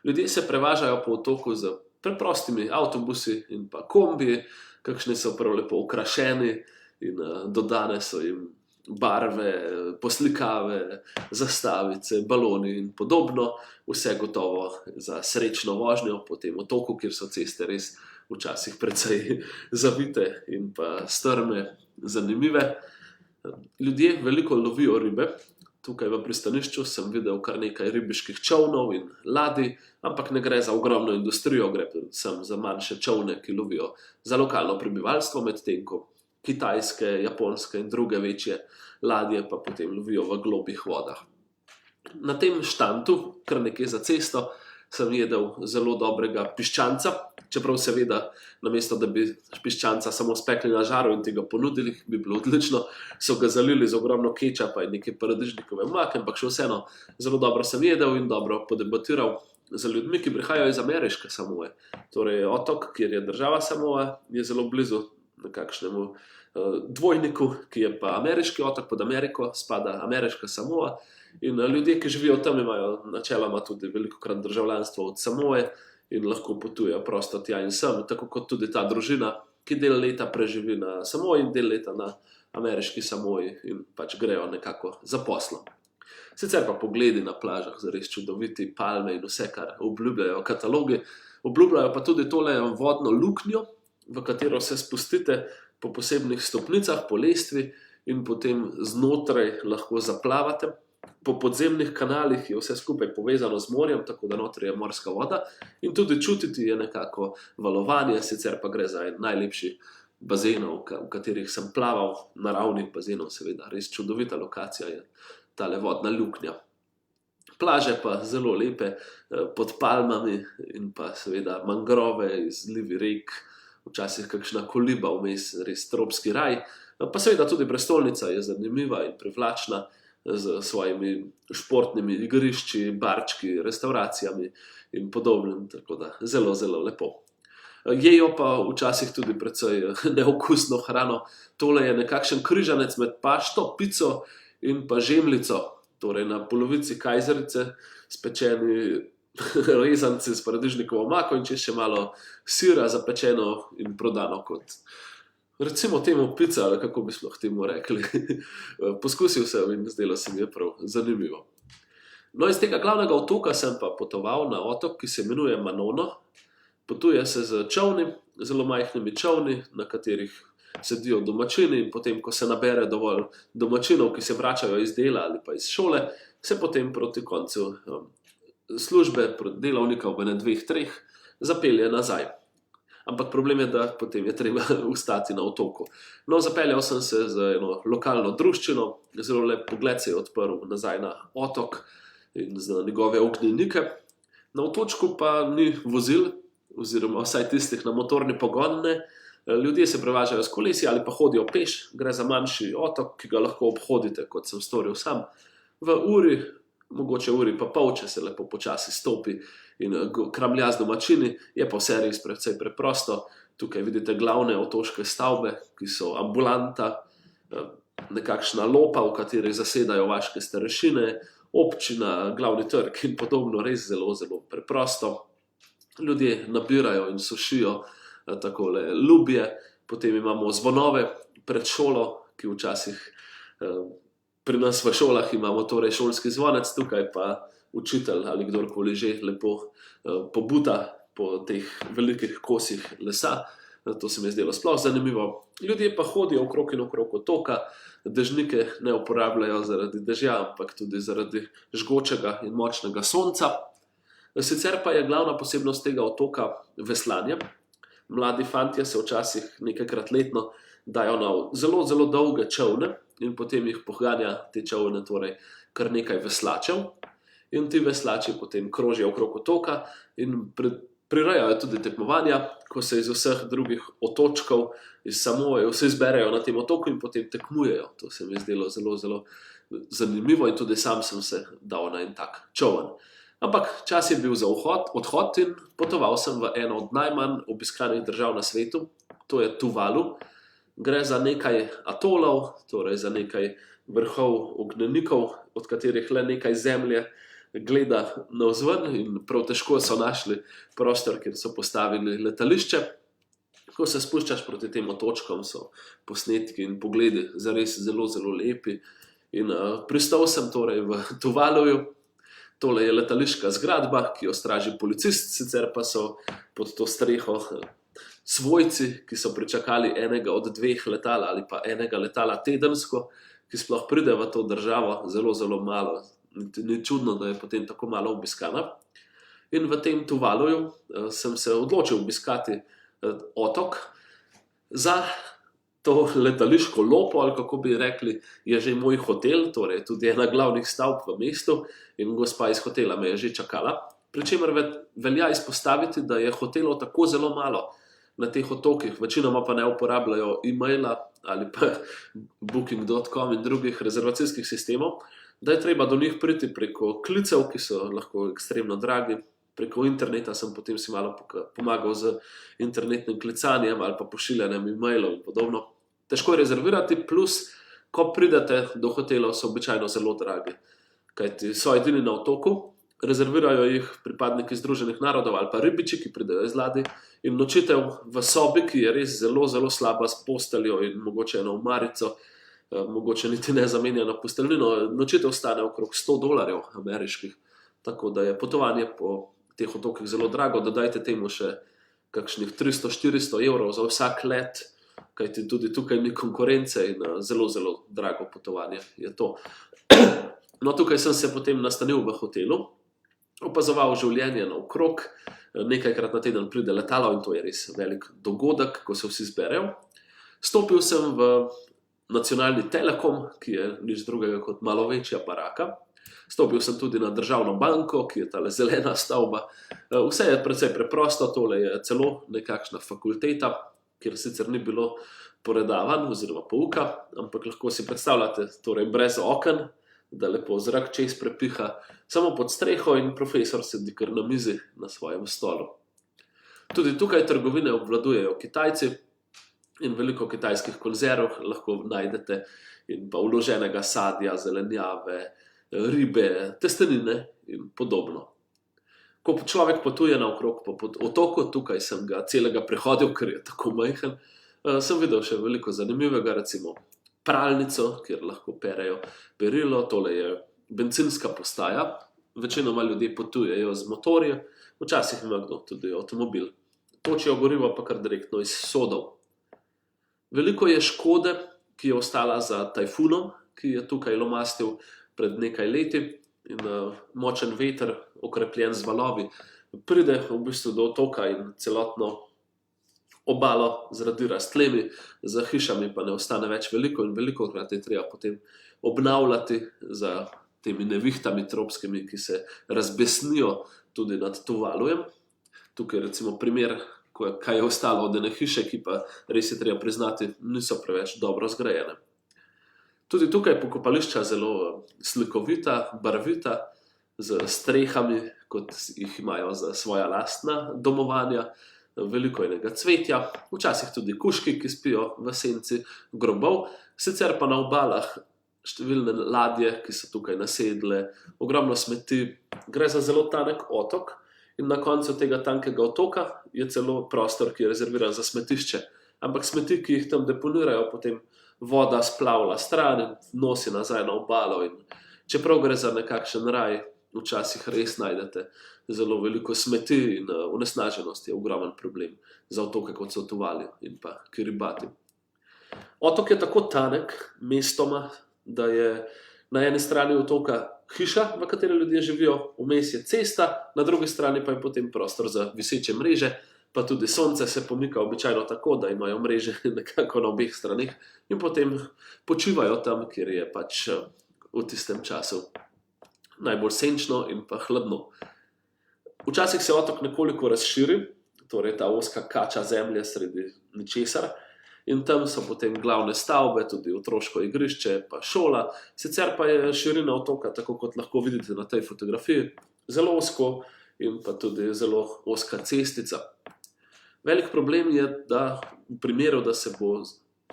Ljudje se prevažajo po otoku z preprostimi avtobusi in pa kombiji, kakšni so prav lepo okrašeni in dodane so jim barve, poslikave, zastavice, baloni in podobno. Vse gotovo za srečno vožnjo po tem otoku, kjer so ceste res včasih precej zavite in pa strme, zanimive. Ljudje veliko lovijo ribe. Tukaj v pristanišču sem videl kar nekaj ribiških čolnov in ladij, ampak ne gre za ogromno industrijo, gre predvsem za manjše čolne, ki lovijo za lokalno prebivalstvo, medtem ko kitajske, japonske in druge večje ladje pa potem lovijo v globih vodah. Na tem štantu, kar nekje za cesto, sem jedel zelo dobrega piščanca, čeprav seveda namesto, da bi piščanca samo spekli na žaru in tega ponudili, bi bilo odlično, so ga zalili z ogromno kečapa in neke paradižnikove omake, ampak še vseeno zelo dobro sem jedel in dobro podebatiral z ljudmi, ki prihajajo iz ameriške Samoe. Torej otok, kjer je država Samoa, je zelo blizu nekakšnemu dvojniku, ki je pa ameriški otok, pod Ameriko spada ameriška Samoa. In ljudje, ki živijo tam, imajo načeloma tudi velikokrat državljanstvo od Samoe in lahko potujejo prosto tja in sem, tako kot tudi ta družina, ki del leta preživi na Samoji in del leta na ameriški Samoji in pač grejo nekako za poslom. Sicer pa pogledi na plažah zares čudoviti, palme in vse, kar obljubljajo katalogi, obljubljajo pa tudi tole vodno luknjo, v katero se spustite po posebnih stopnicah, po lestvi in potem znotraj lahko zaplavate. Po podzemnih kanalih je vse skupaj povezano z morjem, tako da notri je morska voda in tudi čutiti je nekako valovanje, sicer pa gre za en najlepši bazenov, v katerih sem plaval, naravnih bazenov seveda, res čudovita lokacija je tale vodna luknja. Plaže pa zelo lepe, pod palmami in pa seveda mangrove, izlivi rek, včasih kakšna koliba vmes, res tropski raj, pa seveda tudi prestolnica je zanimiva in privlačna, z svojimi športnimi igrišči, barčki, restauracijami in podobnim, tako da zelo, zelo lepo. Jejo pa včasih tudi precej neokusno hrano. Tole je nekakšen križanec med pašto, pico in pa žemljico, torej na polovici kajzerice spečeni rezanci s paradižnikovo omako in čez še malo sira zapečeno in prodano kot recimo temu pica, ali kako bi sploh temu rekli. Poskusil sem in zdelo se mi je prav zanimivo. No, iz tega glavnega otoka sem pa potoval na otok, ki se imenuje Manono. Potuje se z čolni, zelo majhnimi čolni, na katerih sedijo domačini in potem, ko se nabere dovolj domačinov, ki se vračajo iz dela ali pa iz šole, se potem proti koncu službe, proti delavnikov v 2-3 zapelje nazaj. Ampak problem je, da potem je treba ustati na otoku. No, zapeljal sem se z eno lokalno druščino, zelo lep pogled se je odprl nazaj na otok in za njegove ognjenike. Na otočku pa ni vozil, oziroma vsaj tistih na motorni pogon ne. Ljudje se prevažajo s kolesi ali pa hodijo peš, gre za manjši otok, ki ga lahko obhodite, kot sem storil sam. V uri, mogoče uri pa pol, če se lepo počasi stopi in kramlja z domačini, je pa vse res precej preprosto. Tukaj vidite glavne otoške stavbe, ki so ambulanta, nekakšna lopa, v kateri zasedajo vaške starešine, občina, glavni trg in podobno, res zelo, zelo preprosto. Ljudje nabirajo in sušijo takole ljubje, potem imamo zvonove pred šolo, ki včasih pri nas v šolah imamo torej šolski zvonec, tukaj pa učitelj ali kdorkoli že lepo pobuta po teh velikih kosih lesa. To se mi je zdelo sploh zanimivo. Ljudje pa hodijo okrog in okrog otoka, dežnike ne uporabljajo zaradi dežja, ampak tudi zaradi žgočega in močnega sonca. Sicer pa je glavna posebnost tega otoka veslanje. Mladi fantje se včasih nekajkrat letno dajo na zelo, zelo dolge čolne in potem jih poganja te čolne, torej kar nekaj veslačev. In ti veslači potem krožijo okrog otoka in prirejajo tudi tekmovanja, ko se iz vseh drugih otočkov, iz Samoe, vse zberejo na tem otoku in potem tekmujejo. To se mi je zdelo zelo, zelo zanimivo in tudi sam sem se dal na en tak čoln. Ampak čas je bil za odhod in potoval sem v eno od najmanj obiskanih držav na svetu, to je Tuvalu. Gre za nekaj atolov, torej za nekaj vrhov ognjenikov, od katerih le nekaj zemlje gleda navzven in prav težko so našli prostor, kjer so postavili letališče. Ko se spuščaš proti tem otočkom, so posnetki in pogledi zares zelo, zelo lepi. In pristal sem torej v Tuvaluju. Tole je letališka zgradba, ki jo straži policist, sicer pa so pod to streho svojci, ki so pričakali enega od 2 letal ali pa enega letala tedensko, ki sploh pride v to državo, zelo, zelo malo. Ni čudno, da je potem tako malo obiskana. In v tem Tuvaluju sem se odločil obiskati otok. Za to letališko lopo, ali kako bi rekli, je že moj hotel, torej tudi ena glavnih stavb v mestu, in gospa iz hotela me je že čakala. Pričemer velja izpostaviti, da je hotelov tako zelo malo na teh otokih, večinoma pa ne uporabljajo e-maila ali pa booking.com in drugih rezervacijskih sistemov, da je treba do njih priti preko klicev, ki so lahko ekstremno dragi. Preko interneta sem potem si malo pomagal z internetnim klicanjem ali pa pošiljanjem e-mailov in podobno. Težko je rezervirati, plus, ko pridete do hotelov, so običajno zelo dragi, kajti so edini na otoku, rezervirajo jih pripadniki Združenih narodov ali pa ribiči, ki pridejo iz ladij, in nočitev v sobi, ki je res zelo, zelo slaba, s posteljo in mogoče eno omarico, mogoče niti ne zamenjano posteljnino, nočitev stane okrog $100 ameriških, tako da je potovanje po teh otokih zelo drago. Dodajte temu še kakšnih 300-400 evrov za vsak let, kajti tudi tukaj ni konkurence in zelo, zelo drago potovanje je to. No, tukaj sem se potem nastanil v hotelu, opazoval življenje naokrog, nekajkrat na teden pride letalo in to je res velik dogodek, ko se vsi zberejo. Stopil sem v nacionalni telekom, ki je nič drugega kot malo večja baraka. Stopil sem tudi na državno banko, ki je tale zelena stavba. Vse je precej preprosto, tole je celo nekakšna fakulteta, kjer sicer ni bilo predavanj oziroma pouka, ampak lahko si predstavljate, torej brez oken, da lepo zrak čez prepiha, samo pod streho in profesor sedi kar na mizi na svojem stolu. Tudi tukaj trgovine obvladujejo Kitajci in veliko kitajskih konzerv lahko najdete in pa vloženega sadja, zelenjave, ribe, testenine in podobno. Ko človek potuje naokrog po otoku, tukaj sem ga celega prehodil, ker je tako majhen, sem videl še veliko zanimivega, recimo pralnico, kjer lahko perejo perilo, tole je bencinska postaja, večinoma ljudje potujejo z motorji, včasih ima kdo tudi avtomobil. Točijo gorivo pa kar direktno iz sodov. Veliko je škode, ki je ostala za tajfunom, ki je tukaj lomastil pred nekaj leti, in močen veter, okrepljen z valovi, pride v bistvu do otoka in celotno obalo zradira s tlemi, za hišami pa ne ostane več veliko in velikokrat je treba potem obnavljati za temi nevihtami tropskimi, ki se razbesnijo tudi nad Tuvalujem. Tukaj recimo primer, kaj je ostalo od ene hiše, ki pa res je treba priznati, niso preveč dobro zgrajene. Tudi tukaj pokopališča zelo slikovita, barvita, z strehami, kot jih imajo za svoja lastna domovanja, veliko enega cvetja, včasih tudi kužki, ki spijo v senci grobov, sicer pa na obalah številne ladje, ki so tukaj nasedle, ogromno smeti. Gre za zelo tanek otok in na koncu tega tankega otoka je celo prostor, ki je rezerviran za smetišče. Ampak smeti, ki jih tam deponirajo, potem voda splavlja stran in nosi nazaj na obalo. In čeprav gre za nekakšen raj, včasih res najdete zelo veliko smeti in onesnaženost je ogromen problem za otoke, kot so Tuvalu in pa Kiribati. Otok je tako tanek mestoma, da je na eni strani otoka hiša, v kateri ljudje živijo, vmes je cesta, na drugi strani pa je potem prostor za viseče mreže, pa tudi sonce se pomika običajno tako, da imajo mreže nekako na obeh straneh in potem počivajo tam, kjer je pač v tistem času najbolj senčno in pa hladno. Včasih se otok nekoliko razširi, torej ta ozka kača zemlje sredi ničesar, in tam so potem glavne stavbe, tudi otroško igrišče, pa šola. Sicer pa je širina otoka, tako kot lahko vidite na tej fotografiji, zelo ozko in pa tudi zelo ozka cestica. Velik problem je, da v primeru, da se bo,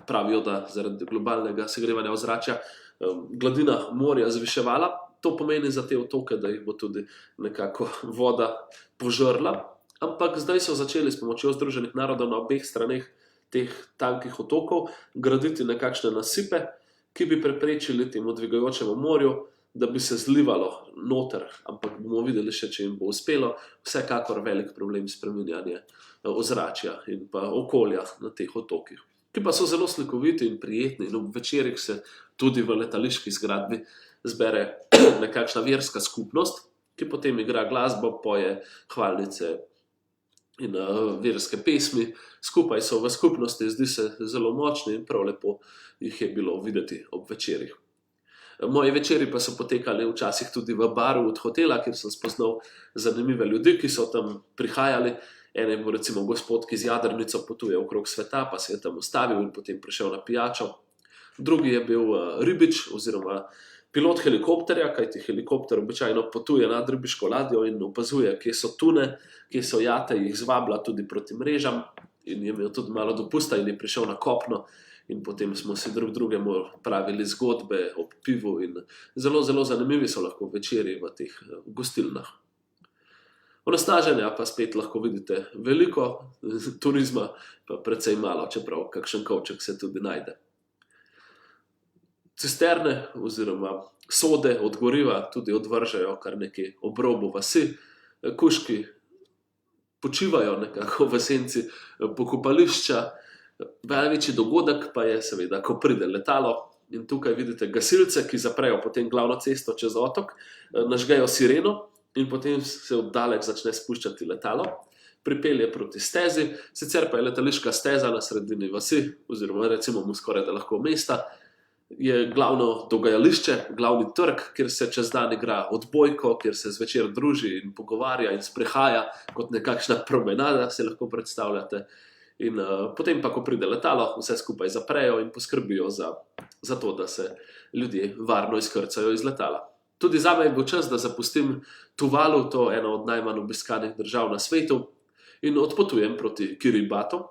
pravijo, da zaradi globalnega segrevanja ozračja gladina morja zviševala, to pomeni za te otoke, da jih bo tudi nekako voda požrla, ampak zdaj so začeli s pomočjo Združenih narodov na obeh straneh teh tankih otokov graditi nekakšne nasipe, ki bi preprečili temu dvigajočemu morju, da bi se zlivalo noter, ampak bomo videli še, če jim bo uspelo. Vsekakor velik problem spreminjanja ozračja in pa okolja na teh otokih, ki pa so zelo slikoviti in prijetni, in ob večerih se tudi v letališki zgradbi zbere nekakšna verska skupnost, ki potem igra glasbo, poje hvalnice in verske pesmi. Skupaj so v skupnosti, zdi se zelo močni in prav lepo jih je bilo videti ob večerih. Moji večeri pa so potekali včasih tudi v baru od hotela, kjer sem spoznal zanimive ljudi, ki so tam prihajali. En je bil recimo gospod, ki z jadrnico potuje okrog sveta, pa se je tam ustavil in potem prišel na pijačo. Drugi je bil ribič oziroma pilot helikopterja, kajti helikopter običajno potuje nad ribiško ladjo in opazuje, kje so tune, kje so jate, jih zvablja tudi proti mrežam, in je imel tudi malo dopusta in je prišel na kopno. In potem smo si drug drugemu pravili zgodbe ob pivu in zelo, zelo zanimivi so lahko večeri v teh gostilnah. Onesnaženja pa spet lahko vidite veliko, turizma pa precej malo, čeprav kakšen kovček se tudi najde. Cisterne oziroma sode od goriva tudi odvržejo kar nekaj ob robu vasi. Kužki počivajo nekako v senci pokopališča. Največji dogodek pa je seveda, ko pride letalo, in tukaj vidite gasilce, ki zaprejo potem glavno cesto čez otok, nažgejo sireno in potem se oddaleč začne spuščati letalo, pripelje proti stezi. Sicer pa je letališka steza na sredini vasi, oziroma recimo mu skoraj da lahko mesta, je glavno dogajališče, glavni trg, kjer se čez dan igra odbojko, kjer se zvečer druži in pogovarja in sprehaja kot nekakšna promenada, se lahko predstavljate. In potem pa, ko pride letalo, vse skupaj zaprejo in poskrbijo za to, da se ljudje varno izkrcajo iz letala. Tudi zame je bil čas, da zapustim Tuvalu, to je ena od najmanj obiskanih držav na svetu, in odpotujem proti Kiribati.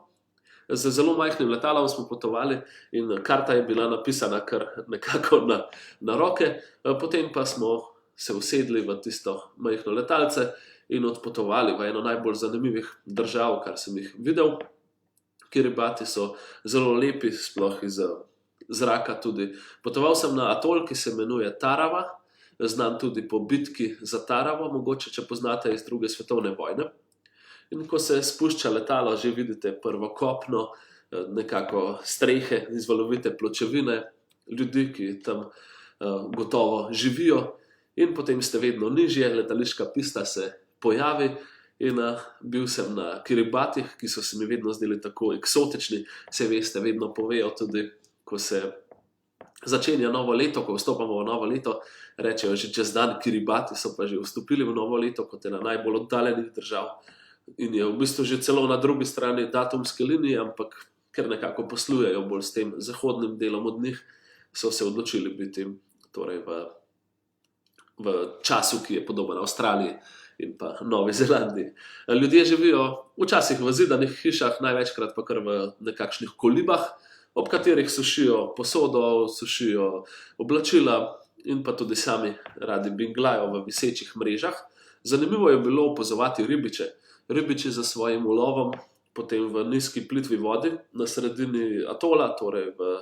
Z zelo majhnim letalom smo potovali in karta je bila napisana kar nekako na roke, potem pa smo se usedli v tisto majhno letalce in odpotovali v eno najbolj zanimivih držav, kar sem jih videl. Kiribati so zelo lepi, sploh iz zraka tudi. Potoval sem na atol, ki se imenuje Tarawa, znan tudi po bitki za Tarawa, mogoče če poznate iz 2. svetovne vojne. In ko se spušča letalo, že vidite prvo kopno, nekako strehe, izvalovite pločevine, ljudi, ki tam gotovo živijo, in potem ste vedno nižje, letališka pista se pojavi. In bil sem na Kiribatih, ki so se mi vedno zdeli tako eksotični. Se veste, vedno povejo tudi, ko se začenja novo leto, ko vstopamo v novo leto, rečejo že čez dan Kiribati, so pa že vstopili v novo leto kot ena najbolj oddaljenih držav. In je v bistvu že celo na drugi strani datumske linije, ampak ker nekako poslujejo bolj s tem zahodnim delom od njih, so se odločili biti torej v času, ki je podoben Avstraliji in pa Novi Zelandiji. Ljudje živijo včasih v zidanih hišah, največkrat pa kar v nekakšnih kolibah, ob katerih sušijo posodo, sušijo oblačila in pa tudi sami radi binglajo v visečih mrežah. Zanimivo je bilo opazovati ribiče. Ribiči za svojim ulovom potem v nizki plitvi vodi na sredini atola, torej v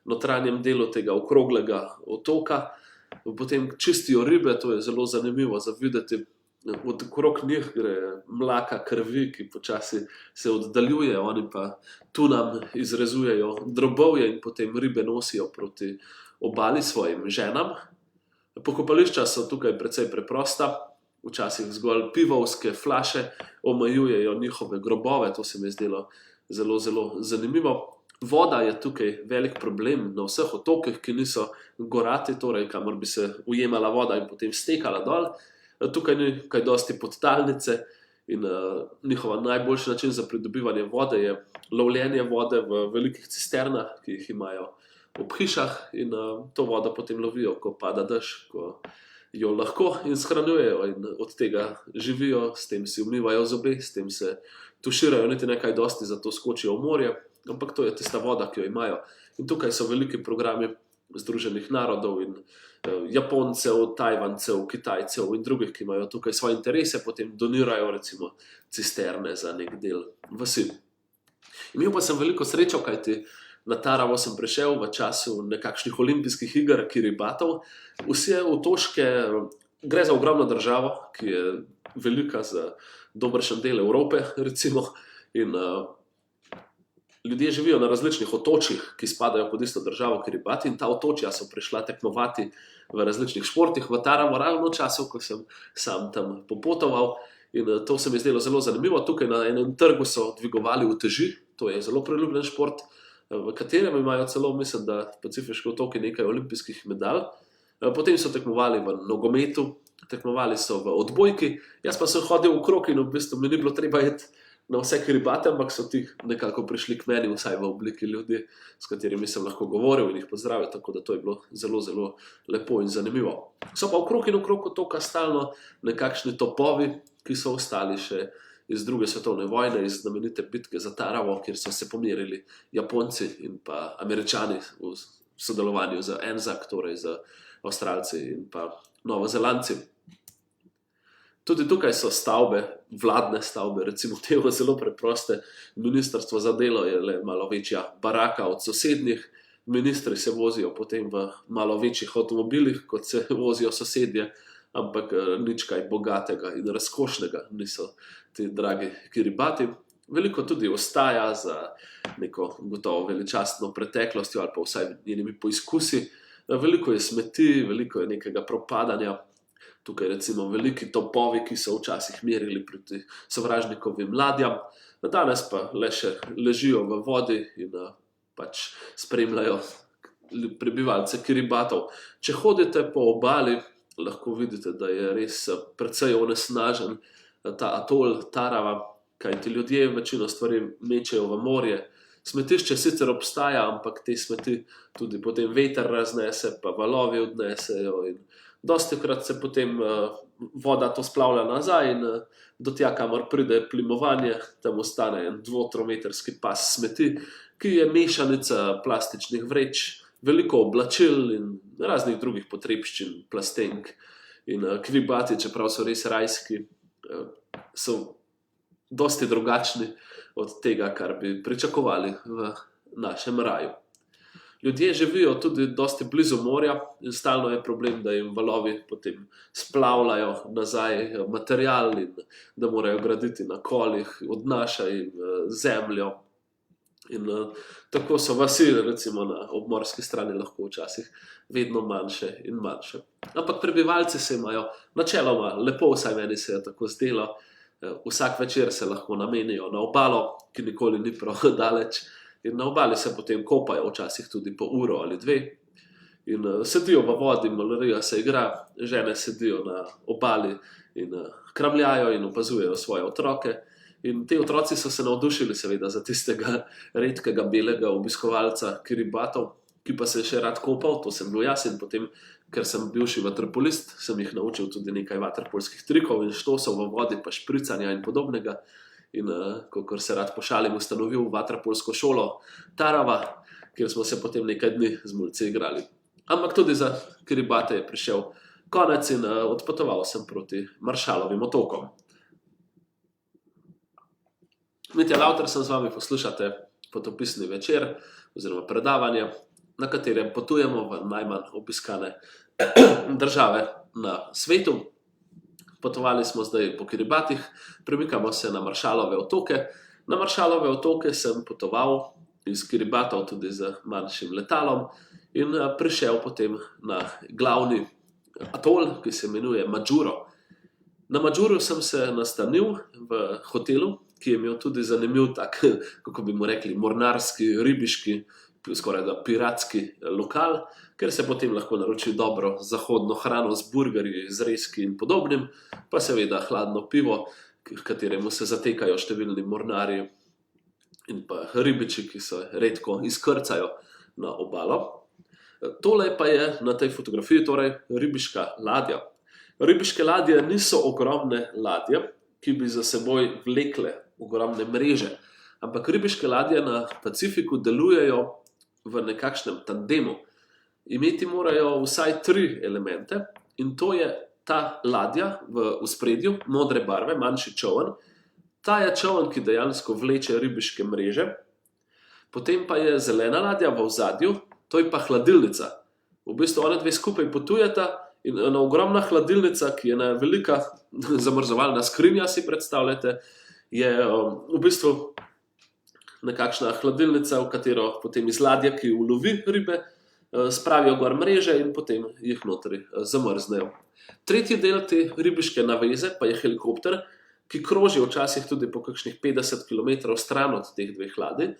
notranjem delu tega okroglega otoka, potem čistijo ribe. To je zelo zanimivo za videti. Okrog njih gre mlaka krvi, ki počasi se oddaljuje, oni pa tu nam izrezujejo drobovje in potem ribe nosijo proti obali svojim ženam. Pokopališča so tukaj precej preprosta. včasih zgolj pivovske flaše omejujejo njihove grobove, to se mi je zdelo zelo, zelo zanimivo. Voda je tukaj velik problem na vseh otokih, ki niso gorati, torej kamor bi se ujemala voda in potem stekala dol. Tukaj ni kaj dosti podtalnice in njihova najboljši način za pridobivanje vode je lovljenje vode v velikih cisternah, ki jih imajo ob hišah in to vodo potem lovijo, ko pada dež, ko jo lahko in shranjujejo in od tega živijo, s tem si umivajo zobe, s tem se tuširajo, niti nekaj dosti, zato skočijo v morje, ampak to je tista voda, ki jo imajo. In tukaj so veliki programi Združenih narodov in Japoncev, Tajvancev, Kitajcev in drugih, ki imajo tukaj svoje interese, potem donirajo recimo cisterne za nek del vasi. Imel pa sem veliko srečo, kajti na Taravo sem prišel v času nekakšnih olimpijskih iger Kiribatov. Vse otoške, gre za ogromno državo, ki je velika za dobršen del Evrope, recimo, in ljudje živijo na različnih otočjih, ki spadajo pod isto državo Kiribati in ta otočja so prišla tekmovati v različnih športih v Taravo ravno v času, ko sem sam tam popotoval in to se mi je zdelo zelo zanimivo. Tukaj na enem trgu so dvigovali uteži, to je zelo priljubljen šport, v katerem imajo celo, mislim, da Pacifiški otoki nekaj olimpijskih medalj. Potem so tekmovali v nogometu, tekmovali so v odbojki, jaz pa sem hodil v krog in v bistvu mi ni bilo treba iti na vse Kiribate, ampak so ti nekako prišli k meni, vsaj v obliki ljudi, s katerimi sem lahko govoril in jih pozdravil, tako da to je bilo zelo, zelo lepo in zanimivo. So pa okrog in okrog otoka stalno nekakšni topovi, ki so ostali še iz druge svetovne vojne, iz znamenite bitke za Taravo, kjer so se pomerili Japonci in pa Američani v sodelovanju z ANZAC, torej z Avstralci in pa Novozelandci. Tudi tukaj so stavbe, vladne stavbe, recimo tega zelo preproste. Ministrstvo za delo je le malo večja baraka od sosednjih, ministri se vozijo potem v malo večjih avtomobilih, kot se vozijo sosedje, ampak nič kaj bogatega in razkošnega niso ti dragi Kiribati. Veliko tudi ostaja za neko gotovo veličastno preteklostjo ali pa vsaj njenimi poizkusi. Veliko je smeti, veliko je nekega propadanja. Tukaj recimo veliki topovi, ki so včasih merili proti sovražnikovim ladjam, danes pa le še ležijo v vodi in pač spremljajo prebivalce Kiribatov. Če hodite po obali, lahko vidite, da je res precej onesnažen ta atol Tarava, kajti ljudje večino stvari mečejo v morje. Smetišče sicer obstaja, ampak te smeti tudi potem veter raznese, pa valovi odnesejo in dostikrat se potem voda to splavlja nazaj in do tja, kamor pride plimovanje, tam ostane en 2-3-metrski pas smeti, ki je mešanica plastičnih vreč, veliko oblačil in raznih drugih potrebščin, plastenk. In Kiribati, čeprav so res rajski, so dosti drugačni od tega, kar bi pričakovali v našem raju. Ljudje živijo tudi dosti blizu morja in stalno je problem, da jim valovi potem splavljajo nazaj material in da morajo graditi na kolih, odnašaj zemljo. In tako so vasi, recimo na obmorski strani, lahko včasih vedno manjše in manjše. Ampak prebivalci se imajo načeloma lepo, vsaj meni se je tako zdelo. Vsak večer se lahko namenijo na obalo, ki nikoli ni prav daleč. In na obali se potem kopajo, včasih tudi po uro ali dve. In sedijo v vodi, malarija se igra, žene sedijo na obali in kramljajo in opazujejo svoje otroke. In te otroci so se navdušili seveda za tistega redkega belega obiskovalca Kiribatov, ki pa se je še rad kopal, to sem bil jaz in potem, ker sem bivši vaterpolist, sem jih naučil tudi nekaj vaterpolskih trikov in štosov v vodi, pa špricanja in podobnega. In kakor se rad pošalim, ustanovil vaterpolsko šolo Tarava, kjer smo se potem nekaj dni z mulci igrali. Ampak tudi za Kiribate je prišel konec in odpotoval sem proti Marshallovim otokom. Mitja Lauter sem z vami, poslušate potopisni večer oziroma predavanje, na katerem potujemo v najmanj obiskane države na svetu. Potovali smo zdaj po Kiribatih, premikamo se na Marshallove otoke. Na Marshallove otoke sem potoval iz Kiribatov tudi z manjšim letalom in prišel potem na glavni atol, ki se imenuje Majuro. Na Madžuru sem se nastanil v hotelu, ki je imel tudi zanimiv tak, kako bi mu rekli, mornarski, ribiški, skoraj da piratski lokal, ker se potem lahko naroči dobro zahodno hrano z burgerji, zrezki in podobnim, pa seveda hladno pivo, k kateremu se zatekajo številni mornarji in pa ribiči, ki se redko izkrcajo na obalo. Tole pa je na tej fotografiji torej ribiška ladja. Ribiške ladje niso ogromne ladje, ki bi za seboj vlekle ogromne mreže, ampak ribiške ladje na Pacifiku delujejo v nekakšnem tandemu. Imeti morajo vsaj 3 elemente in to je ta ladja v ospredju, modre barve, manjši čoln. Ta je čoln, ki dejansko vleče ribiške mreže. Potem pa je zelena ladja v ozadju, to je pa hladilnica. V bistvu ona dve skupaj potujeta in ena ogromna hladilnica, ki je ena velika zamrzovalna skrinja, si predstavljate, je v bistvu nekakšna hladilnica, v katero potem iz ladje, ki ulovi ribe, spravijo gor mreže in potem jih notri zamrznejo. Tretji del te ribiške naveze pa je helikopter, ki kroži včasih tudi po kakšnih 50 km stran od teh dveh ladij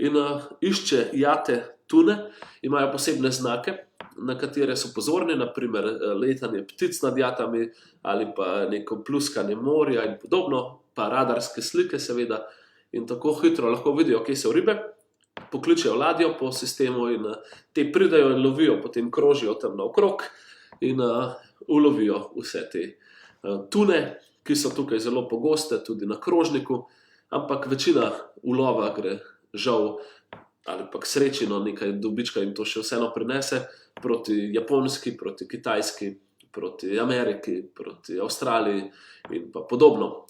in išče jate tune, imajo posebne znake, na katere so pozorni, naprimer letanje ptic nad jatami ali pa neko pluskanje morja in podobno, pa radarske slike seveda, in tako hitro lahko vidijo, kje so ribe, pokličejo ladjo po sistemu in te pridejo in lovijo, potem krožijo tam naokrog in ulovijo vse te tune, ki so tukaj zelo pogoste, tudi na krožniku, ampak večina ulova gre žal ali pa k sreči, no, nekaj dobička jim to še vseeno prinese proti Japonski, proti Kitajski, proti Ameriki, proti Avstraliji in pa podobno.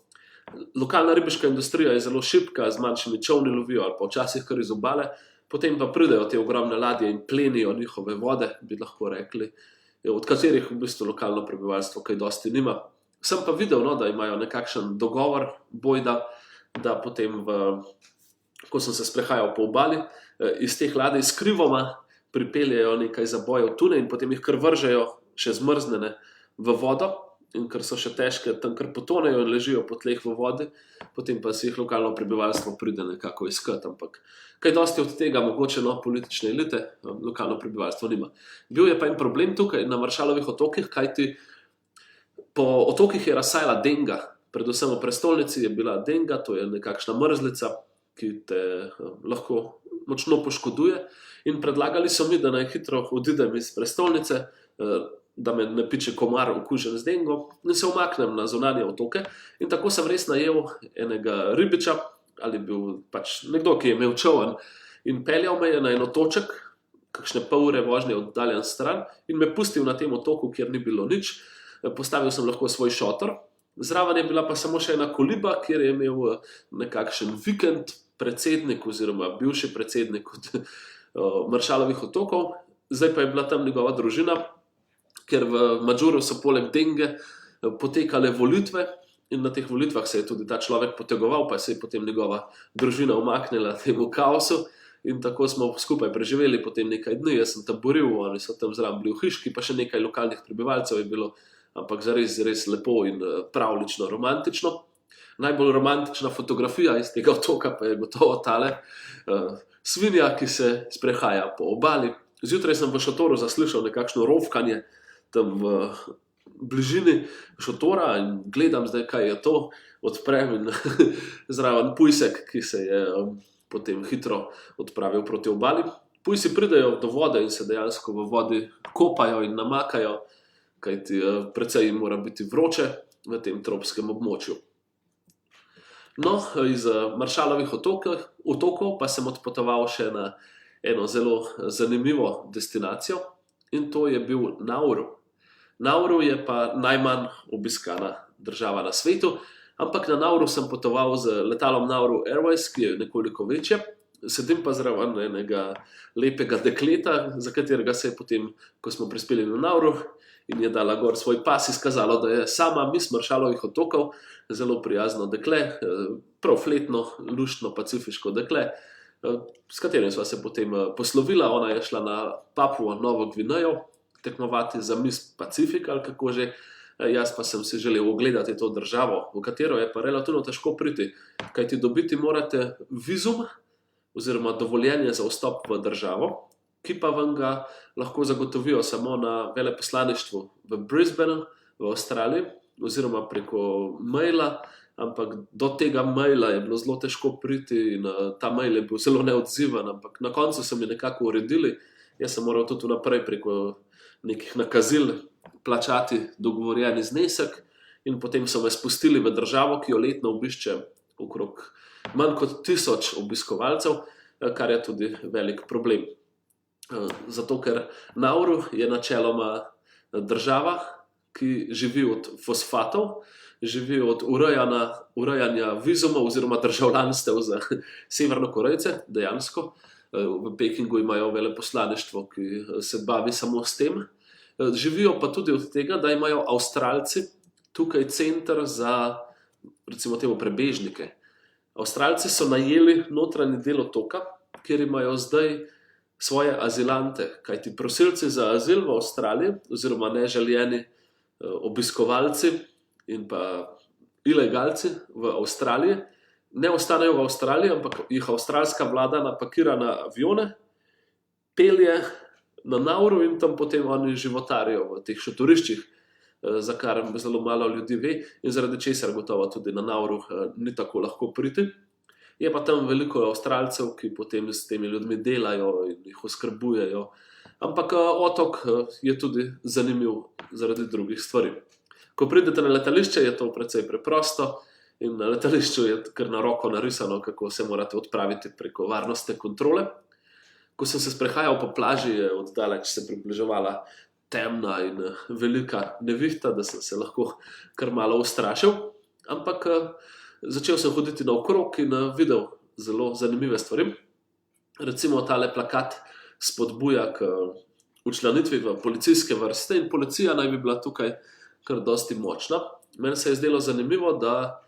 Lokalna ribiška industrija je zelo šibka, z manjšimi čolni lovijo ali pa včasih kar iz obale, potem pa pridejo te ogromne ladje in plenijo njihove vode, bi lahko rekli, od katerih v bistvu lokalno prebivalstvo kaj dosti nima. Sem pa videl, no, da imajo nekakšen dogovor, bojda, da potem, ko sem se sprehajal po obali, iz teh ladij skrivoma pripeljejo nekaj zabojev tune in potem jih kar vržejo še zmrznjene v vodo, in ker so še težke, tam kar potonejo in ležijo po tleh v vodi, potem pa si jih lokalno prebivalstvo pride nekako iskat, ampak kaj dosti od tega mogoče politične elite, lokalno prebivalstvo nima. Bil je pa en problem tukaj na Maršalovih otokih, kajti po otokih je razsajala denga, predvsem v prestolnici je bila denga, to je nekakšna mrzlica, ki te lahko močno poškoduje, in predlagali so mi, da naj hitro odidem iz prestolnice, da me ne piče komar okužen z dengo, in se umaknem na zunanje otoke. In tako sem res najel enega ribiča, ali bil pač nekdo, ki je imel čoln, in peljal me je na en otoček, kakšne pol ure vožnje oddaljen stran, in me pustil na tem otoku, kjer ni bilo nič. Postavil sem lahko svoj šotor, zraven je bila pa samo še ena koliba, kjer je imel nekakšen vikend predsednik oziroma bivši predsednik od Maršalovih otokov, zdaj pa je bila tam njegova družina, ker v Madžuru so poleg denge potekale volitve in na teh volitvah se je tudi ta človek potegoval, pa se je potem njegova družina umaknila temu kaosu in tako smo skupaj preživeli potem nekaj dni. Jaz sem taboril, oni so tam zraven bili v hiški, pa še nekaj lokalnih prebivalcev je bilo, ampak zares lepo in pravlično, romantično. Najbolj romantična fotografija iz tega otoka pa je gotovo tale svinja, ki se sprehaja po obali. Zjutraj sem v šotoru zaslišal nekakšno rovkanje tam v bližini šotora in gledam zdaj, kaj je to, odprem in zraven pujsek, ki se je potem hitro odpravil proti obali. Pujsi pridejo do vode in se dejansko v vodi kopajo in namakajo, kajti precej jim mora biti vroče v tem tropskem območju. No, iz Maršalovih otokov pa sem odpotoval še na eno zelo zanimivo destinacijo in to je bil Nauru. Nauru je pa najmanj obiskana država na svetu, ampak na Nauru sem potoval z letalom Nauru Airways, ki je nekoliko večje. Sedim pa zraven enega lepega dekleta, za katerega se je potem, ko smo prispeli na Nauru in je dala gor svoj pas, izkazalo, da je sama Miss Maršalovih otokov, zelo prijazno dekle, prav fletno, luštno, pacifiško dekle, s katerim sva se potem poslovila. Ona je šla na Papuo Novo Gvinejo tekmovati za Miss Pacific ali kako že, Jaz pa sem si želel ogledati to državo, v katero je pa relativno težko priti, kajti dobiti morate vizum oziroma dovoljenje za vstop v državo, ki pa vam ga lahko zagotovijo samo na veleposlaništvu v Brisbaneu v Avstraliji oziroma preko maila, ampak do tega maila je bilo zelo težko priti in ta mail je bil zelo neodziven, ampak na koncu so mi nekako uredili. Jaz sem moral tudi naprej preko nekih nakazil plačati dogovorjeni znesek in potem so me spustili v državo, ki jo letno obišče okrog manj kot 1000 obiskovalcev, kar je tudi velik problem. Zato, ker Nauru je načeloma država, ki živi od fosfatov, živi od urejanja vizumov oziroma državljanstev za Severnokorejce, dejansko. V Pekingu imajo veleposlaništvo, ki se bavi samo s tem. Živijo pa tudi od tega, da imajo Avstralci tukaj center za, recimo temu, prebežnike. Avstralci so najeli notranji del otoka, kjer imajo zdaj svoje azilante, kajti prosilci za azil v Avstraliji oziroma neželjeni obiskovalci in pa ilegalci v Avstraliji ne ostanejo v Avstraliji, ampak jih avstralska vlada napakira na avione, pelje na Nauru in tam potem oni životarijo v teh šotoriščih, za kar zelo malo ljudi ve in zaradi česar gotovo tudi na Nauru ni tako lahko priti. Je pa tam veliko Avstralcev, ki potem s temi ljudmi delajo in jih oskrbujejo. Ampak otok je tudi zanimiv zaradi drugih stvari. Ko pridete na letališče, je to precej preprosto in na letališču je kar na roko narisano, kako se morate odpraviti preko varnostne kontrole. Ko sem se sprehajal po plaži, je oddaleč se približevala temna in velika nevihta, da sem se lahko kar malo ustrašil. Ampak začel sem hoditi naokrog in videl zelo zanimive stvari. Recimo tale plakat spodbuja k včlanitvi v policijske vrste in policija naj bi bila tukaj kar dosti močna. Meni se je zdelo zanimivo, da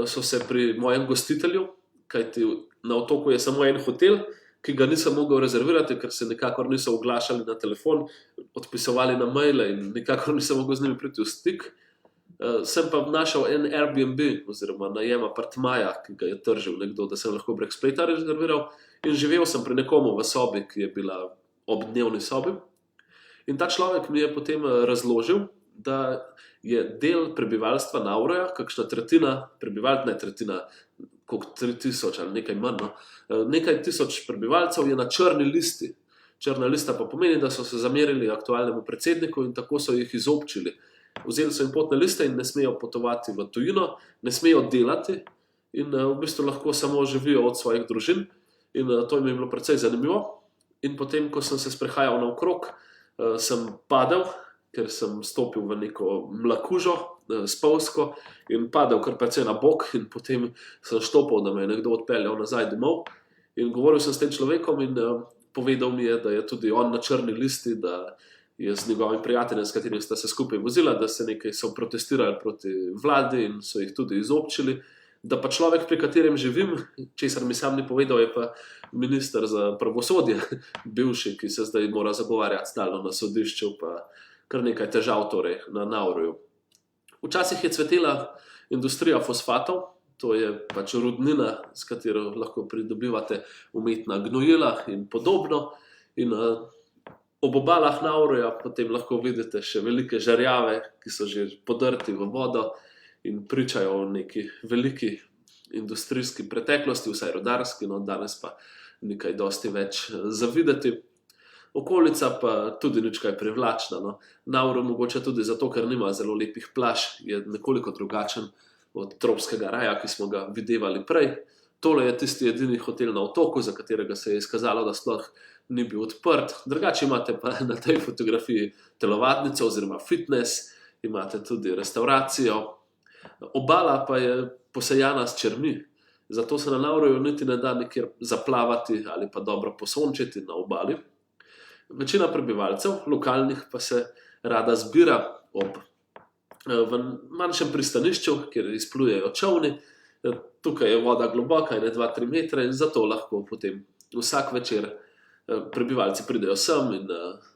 so se pri mojem gostitelju, kajti na otoku je samo en hotel, ki ga nisem mogel rezervirati, ker se nikakor niso oglašali na telefon, odpisovali na maile in nikakor nisem mogel z njimi priti v stik. Sem pa našel en Airbnb oziroma najem apartmaja, ki ga je tržil nekdo, da sem lahko prek spleta rezerviral in živel sem pri nekomu v sobi, ki je bila ob dnevni sobi. In ta človek mi je potem razložil, da je del prebivalstva Nauruja, kakšna tretjina prebivalcev, ne tretjina, koliko 3000 ali nekaj manj, nekaj tisoč prebivalcev je na črni listi. Črna lista pa pomeni, da so se zamerili aktualnemu predsedniku in tako so jih izobčili. Vzeli so jim potne liste in ne smejo potovati v tujino, ne smejo delati in v bistvu lahko samo živijo od svojih družin. In to mi je bilo precej zanimivo. In potem, ko sem se sprehajal naokrog, sem padel, ker sem stopil v neko mlakužo, spolzko in padel kar precej na bok in potem sem štopal, da me je nekdo odpeljal nazaj domov. In govoril sem s tem človekom in povedal mi je, da je tudi on na črni listi, da je z njegovim prijateljem, s katerim sta se skupaj vozila, da se nekaj so protestirali proti vladi in so jih tudi izobčili. Da pa človek, pri katerem živim, česar mi sam ni povedal, je pa minister za pravosodje, bivši, ki se zdaj mora zagovarjati stalno na sodišču, pa kar nekaj težav torej na Nauruju. Včasih je cvetela industrija fosfatov, to je pač rudnina, s katero lahko pridobivate umetna gnojila in podobno. In ob obalah Nauruja potem lahko vidite še velike žerjave, ki so že podrti v vodo in pričajo o neki veliki industrijski preteklosti, vsaj rudarski, no danes pa nekaj dosti več zavideti. Okolica pa tudi nič kaj privlačna. No. Nauru mogoče tudi zato, ker nima zelo lepih plaž, je nekoliko drugačen od tropskega raja, ki smo ga videvali prej. Tole je tisti edini hotel na otoku, za katerega se je izkazalo, da sploh ni bil odprt. Drugače imate pa na tej fotografiji telovadnico oziroma fitness, imate tudi restauracijo. Obala pa je posejana s črmi, zato se na Nauruju niti ne da nikjer zaplavati ali pa dobro posončiti na obali. Večina prebivalcev, lokalnih, pa se rada zbira v manjšem pristanišču, kjer izplujejo čolni. Tukaj je voda globoka, 2-3 metre in zato lahko potem vsak večer prebivalci pridejo sem in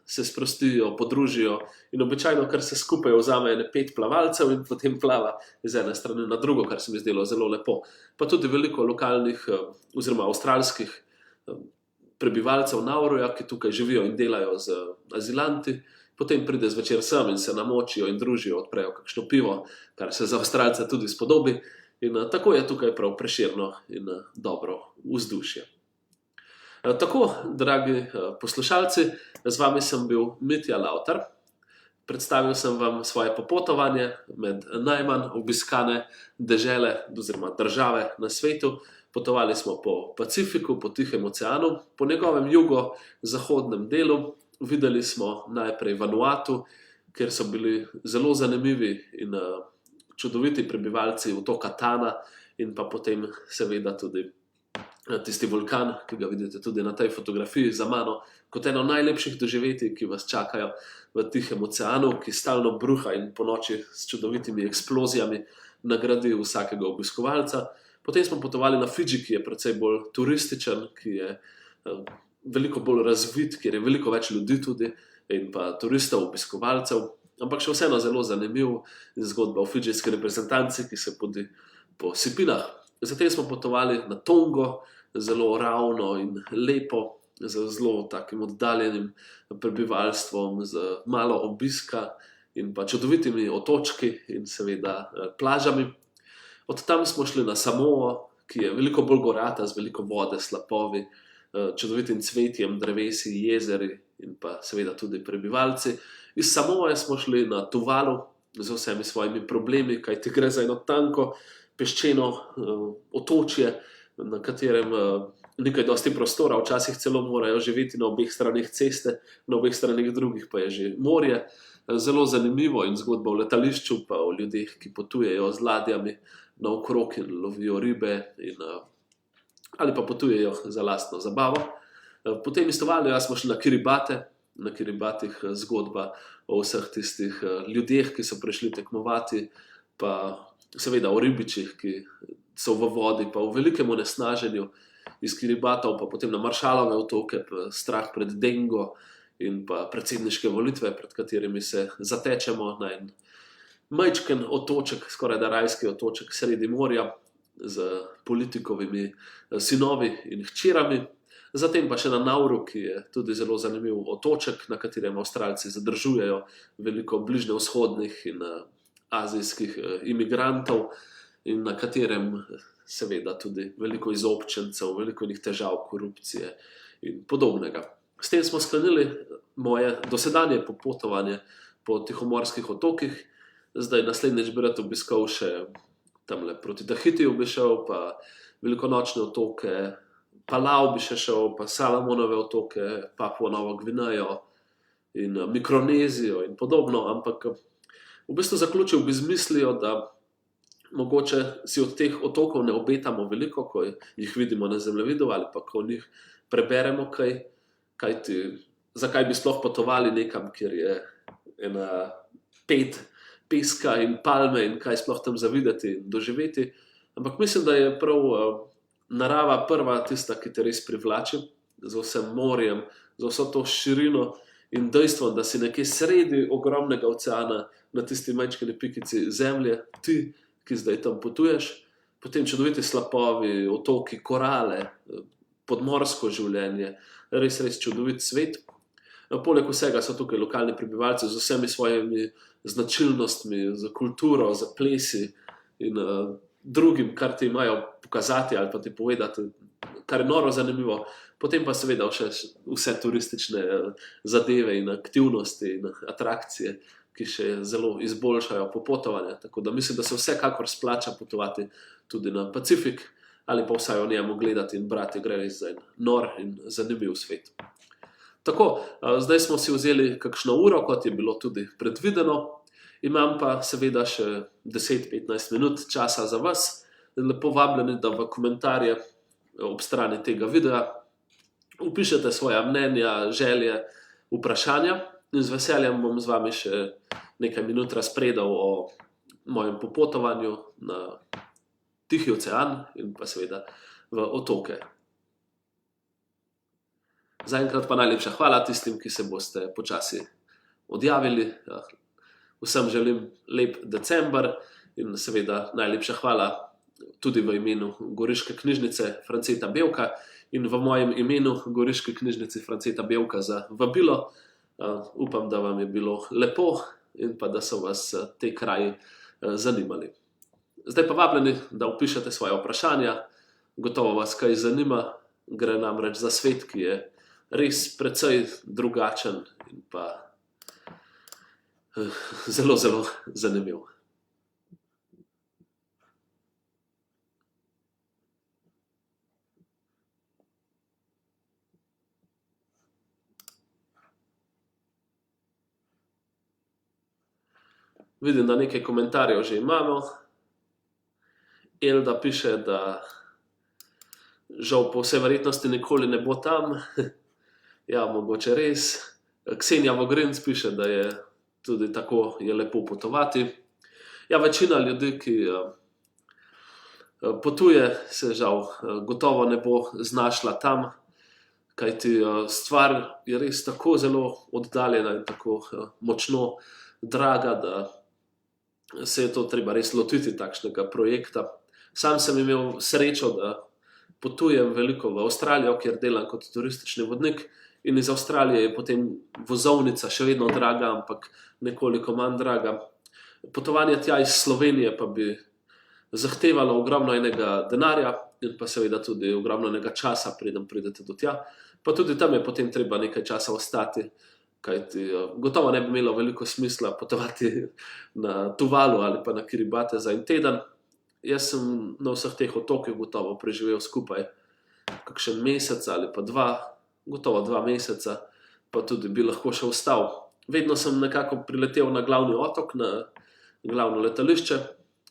se sprostijo, podružijo in običajno kar se skupaj vzame 5 plavalcev in potem plava iz ene strani na drugo, kar se mi zdelo zelo lepo. Pa tudi veliko lokalnih oziroma avstralskih prebivalcev Nauruja, ki tukaj živijo in delajo z azilanti, potem pride zvečer sem in se namočijo in družijo, odprejo kakšno pivo, kar se za Avstralce tudi spodobi. In tako je tukaj prav prešerno in dobro vzdušje. Tako, dragi poslušalci, z vami sem bil Mitja Lautar. Predstavil sem vam svoje popotovanje med najmanj obiskane dežele oziroma države na svetu. Potovali smo po Pacifiku, po Tihem oceanu, po njegovem jugo-zahodnem delu. Videli smo najprej Vanuatu, kjer so bili zelo zanimivi in čudoviti prebivalci otoka Tana in pa potem seveda tudi tisti vulkan, ki ga vidite tudi na tej fotografiji za mano, kot eno najlepših doživetij, ki vas čakajo v Tihem oceanu, ki stalno bruha in po noči s čudovitimi eksplozijami nagradi vsakega obiskovalca. Potem smo potovali na Fidži, ki je precej bolj turističen, ki je veliko bolj razvit, kjer je veliko več ljudi tudi in pa turistov, obiskovalcev, ampak še vseeno zelo zanimiv zgodba o fidžijski reprezentanci, ki se podi po sipinah. Zatem smo potovali na Tongo, zelo ravno in lepo, z zelo takim oddaljenim prebivalstvom, z malo obiska in pa čudovitimi otočki in seveda plažami. Od tam smo šli na Samoa, ki je veliko bolj gorata, z veliko vode, slapovi, čudovitim cvetjem, drevesi, jezeri in pa seveda tudi prebivalci. Iz Samoa smo šli na Tuvalu z vsemi svojimi problemi, kajti gre za eno tanko peščeno otočje, na katerem nekaj dosti prostora, včasih celo morajo živeti na obeh stranih ceste, na obeh stranih drugih pa je že morje. Zelo zanimivo in zgodba o letališču, pa o ljudeh, ki potujejo z ladjami naokrog in lovijo ribe ali pa potujejo za lastno zabavo. Potem iz Tuvalja smo šli na Kiribati, na Kiribatih zgodba o vseh tistih ljudeh, ki so prišli tekmovati, pa seveda o ribičih, ki so v vodi, pa v velikem onesnaženju. Iz Kiribatov pa potem na Maršalove otoke, strah pred dengo in pa predsedniške volitve, pred katerimi se zatečemo na en majčken otoček, skoraj da rajski otoček sredi morja, z politikovimi sinovi in hčerami. Zatem pa še na Nauru, ki je tudi zelo zanimiv otoček, na katerem Avstralci zadržujejo veliko bližnjevzhodnih in azijskih imigrantov in na katerem seveda tudi veliko izobčencev, veliko njih težav, korupcije in podobnega. S tem smo sklenili moje dosedanje popotovanje po tihomorskih otokih. Zdaj naslednjič bi rad obiskal še tamle proti Tahitiju bi šel, pa velikonočne otoke, Palau bi še šel, pa Salomonove otoke, Papua Novo Gvinejo in Mikronezijo in podobno, ampak v bistvu zaključil bi z mislijo, da mogoče si od teh otokov ne obetamo veliko, ko jih vidimo na zemljevidu ali pa ko o njih preberemo kaj, kajti zakaj bi sploh potovali nekam, kjer je ena peska in palme in kaj sploh tam zavideti in doživeti. Ampak mislim, da je prav narava prva tista, ki te res privlači, z vsem morjem, z vso to širino in dejstvom, da si nekje sredi ogromnega oceana na tisti majčkeni pikici zemlje, ti, ki zdaj tam potuješ, potem čudoviti slapovi, otoki, korale, podmorsko življenje, res čudovit svet. Poleg vsega so tukaj lokalni prebivalci z vsemi svojimi značilnostmi, za kulturo, za plesi in drugim, kar ti imajo pokazati ali pa ti povedati, kar je noro zanimivo. Potem pa seveda še vse turistične zadeve in aktivnosti in atrakcije, ki še zelo izboljšajo popotovanje. Tako da mislim, da se vsekakor splača potovati tudi na Pacifik ali pa vsaj o njemu gledati in brati, gre res za en nor in zanimiv svet. Tako, zdaj smo si vzeli kakšno uro, kot je bilo tudi predvideno. Imam pa seveda še 10-15 minut časa za vas. Lepo vabljeni, da v komentarje ob strani tega videa upišete svoja mnenja, želje, vprašanja in z veseljem bom z vami še nekaj minut razpredal o mojem popotovanju na Tihi ocean in pa seveda v otoke. Zaenkrat pa najlepša hvala tistim, ki se boste počasi odjavili. Vsem želim lep december in seveda najlepša hvala tudi v imenu Goriške knjižnice Franceta Bevka in v mojem imenu Goriške knjižnice Franceta Bevka za vabilo. Upam, da vam je bilo lepo in pa da so vas te kraji zanimali. Zdaj pa vabljeni, da vpišete svoje vprašanja. Gotovo vas kaj zanima. Gre namreč za svet, ki je res precej drugačen in pa zelo, zelo zanimiv. Vidim, da nekaj komentarjev že imamo. Elda piše, da žal po vsej verjetnosti nikoli ne bo tam. Ja, mogoče res. Ksenija Vogrinc piše, da je tudi tako je lepo potovati. Ja, večina ljudi, ki potuje, se žal gotovo ne bo znašla tam, kajti stvar je res tako zelo oddaljena in tako močno draga, da se je to treba res lotiti takšnega projekta. Sam sem imel srečo, da potujem veliko v Avstralijo, kjer delam kot turistični vodnik in iz Avstralije je potem vozovnica še vedno draga, ampak nekoliko manj draga. Potovanje tja iz Slovenije pa bi zahtevalo ogromno enega denarja in pa seveda tudi ogromno enega časa, preden pridete do tja. Pa tudi tam je potem treba nekaj časa ostati, kajti gotovo ne bi imelo veliko smisla potovati na Tuvalu ali pa na Kiribati za en teden. Jaz sem na vseh teh otokih gotovo preživel skupaj kakšen mesec ali pa gotovo 2 meseca, pa tudi bi lahko še ostal. Vedno sem nekako priletel na glavni otok, na glavno letališče,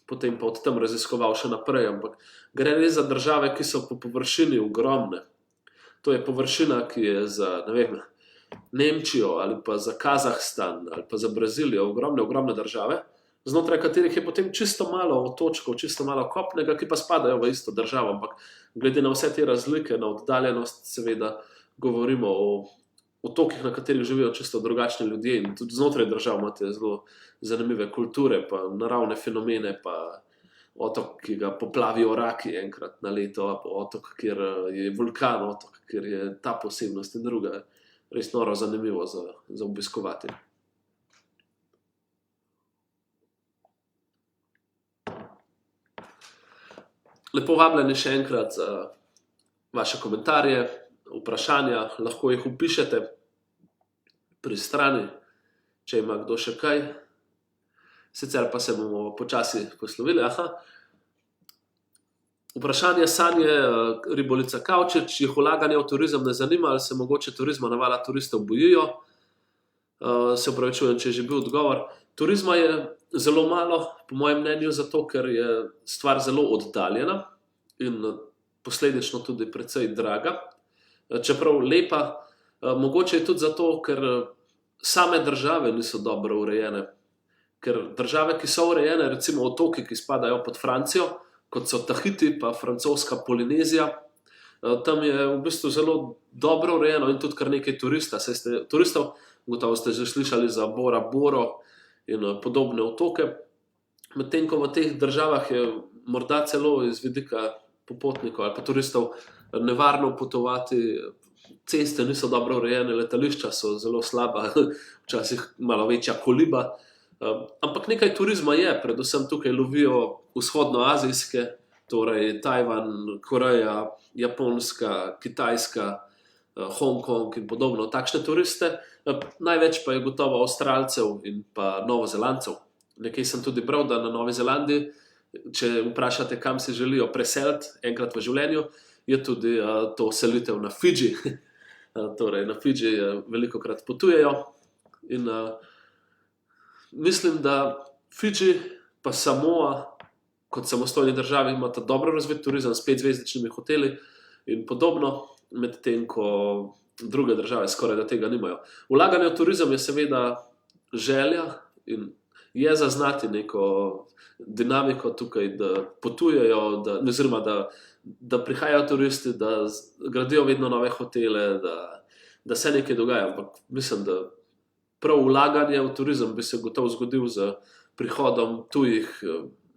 potem pa od tam raziskoval še naprej, ampak gre res za države, ki so po površini ogromne. To je površina, ki je za, ne vem, Nemčijo ali pa za Kazahstan ali pa za Brazilijo ogromne države, znotraj katerih je potem čisto malo otočkov, čisto malo kopnega, ki pa spadajo v isto državo, ampak glede na vse te razlike, na oddaljenost, seveda govorimo o otokih, na katerih živijo čisto drugačni ljudje in tudi znotraj držav imate zelo zanimive kulture, pa naravne fenomene, pa otok, ki ga poplavijo raki enkrat na leto, pa otok, kjer je vulkan, otok, kjer je ta posebnost in druga. Res noro zanimivo za obiskovati. Lepo vabljeni še enkrat za vaše komentarje, vprašanja, lahko jih vpišete pri strani, če ima kdo še kaj. Sicer pa se bomo počasi poslovili. Vprašanje Sanje Ribolica Kavčič, jih vlaganje v turizem ne zanima, ali se mogoče turizma navala turistov bojijo? Se upravičujem, če je že bil odgovor. Turizma je zelo malo, po mojem mnenju, zato ker je stvar zelo oddaljena in posledično tudi precej draga. Čeprav lepa, mogoče je tudi zato, ker same države niso dobro urejene. Ker države, ki so urejene, recimo otoki, ki spadajo pod Francijo, kot so Tahiti pa francoska Polinezija, tam je v bistvu zelo dobro urejeno in tudi kar nekaj turistov, gotovo ste že slišali za Bora Boro in podobne otoke. Medtem ko v teh državah je morda celo iz vidika popotnikov ali pa turistov nevarno potovati, ceste niso dobro urejene, letališča so zelo slaba, včasih malo večja koliba. Ampak nekaj turizma je, predvsem tukaj lovijo vzhodnoazijske, torej Tajvan, Koreja, Japonska, Kitajska, Hongkong in podobno, takšne turiste. Največ pa je gotovo Avstralcev in pa Novozelandcev. Nekaj sem tudi bral, da na Novi Zelandiji, če vprašate, kam se želijo preseliti enkrat v življenju, je tudi to selitev na Fidži. Torej na Fidži velikokrat potujejo in mislim, da Fidži pa Samoa kot samostojni državi imata dobro razvit turizem s 5-zvezdičnimi hoteli in podobno, medtem ko druge države skoraj da tega nimajo. Vlaganje v turizem je seveda želja in je zaznati neko dinamiko tukaj, da potujejo, oziroma da prihajajo turisti, da gradijo vedno nove hotele, da da se nekaj dogaja, ampak mislim, da prav vlaganje v turizem bi se gotovo zgodil z prihodom tujih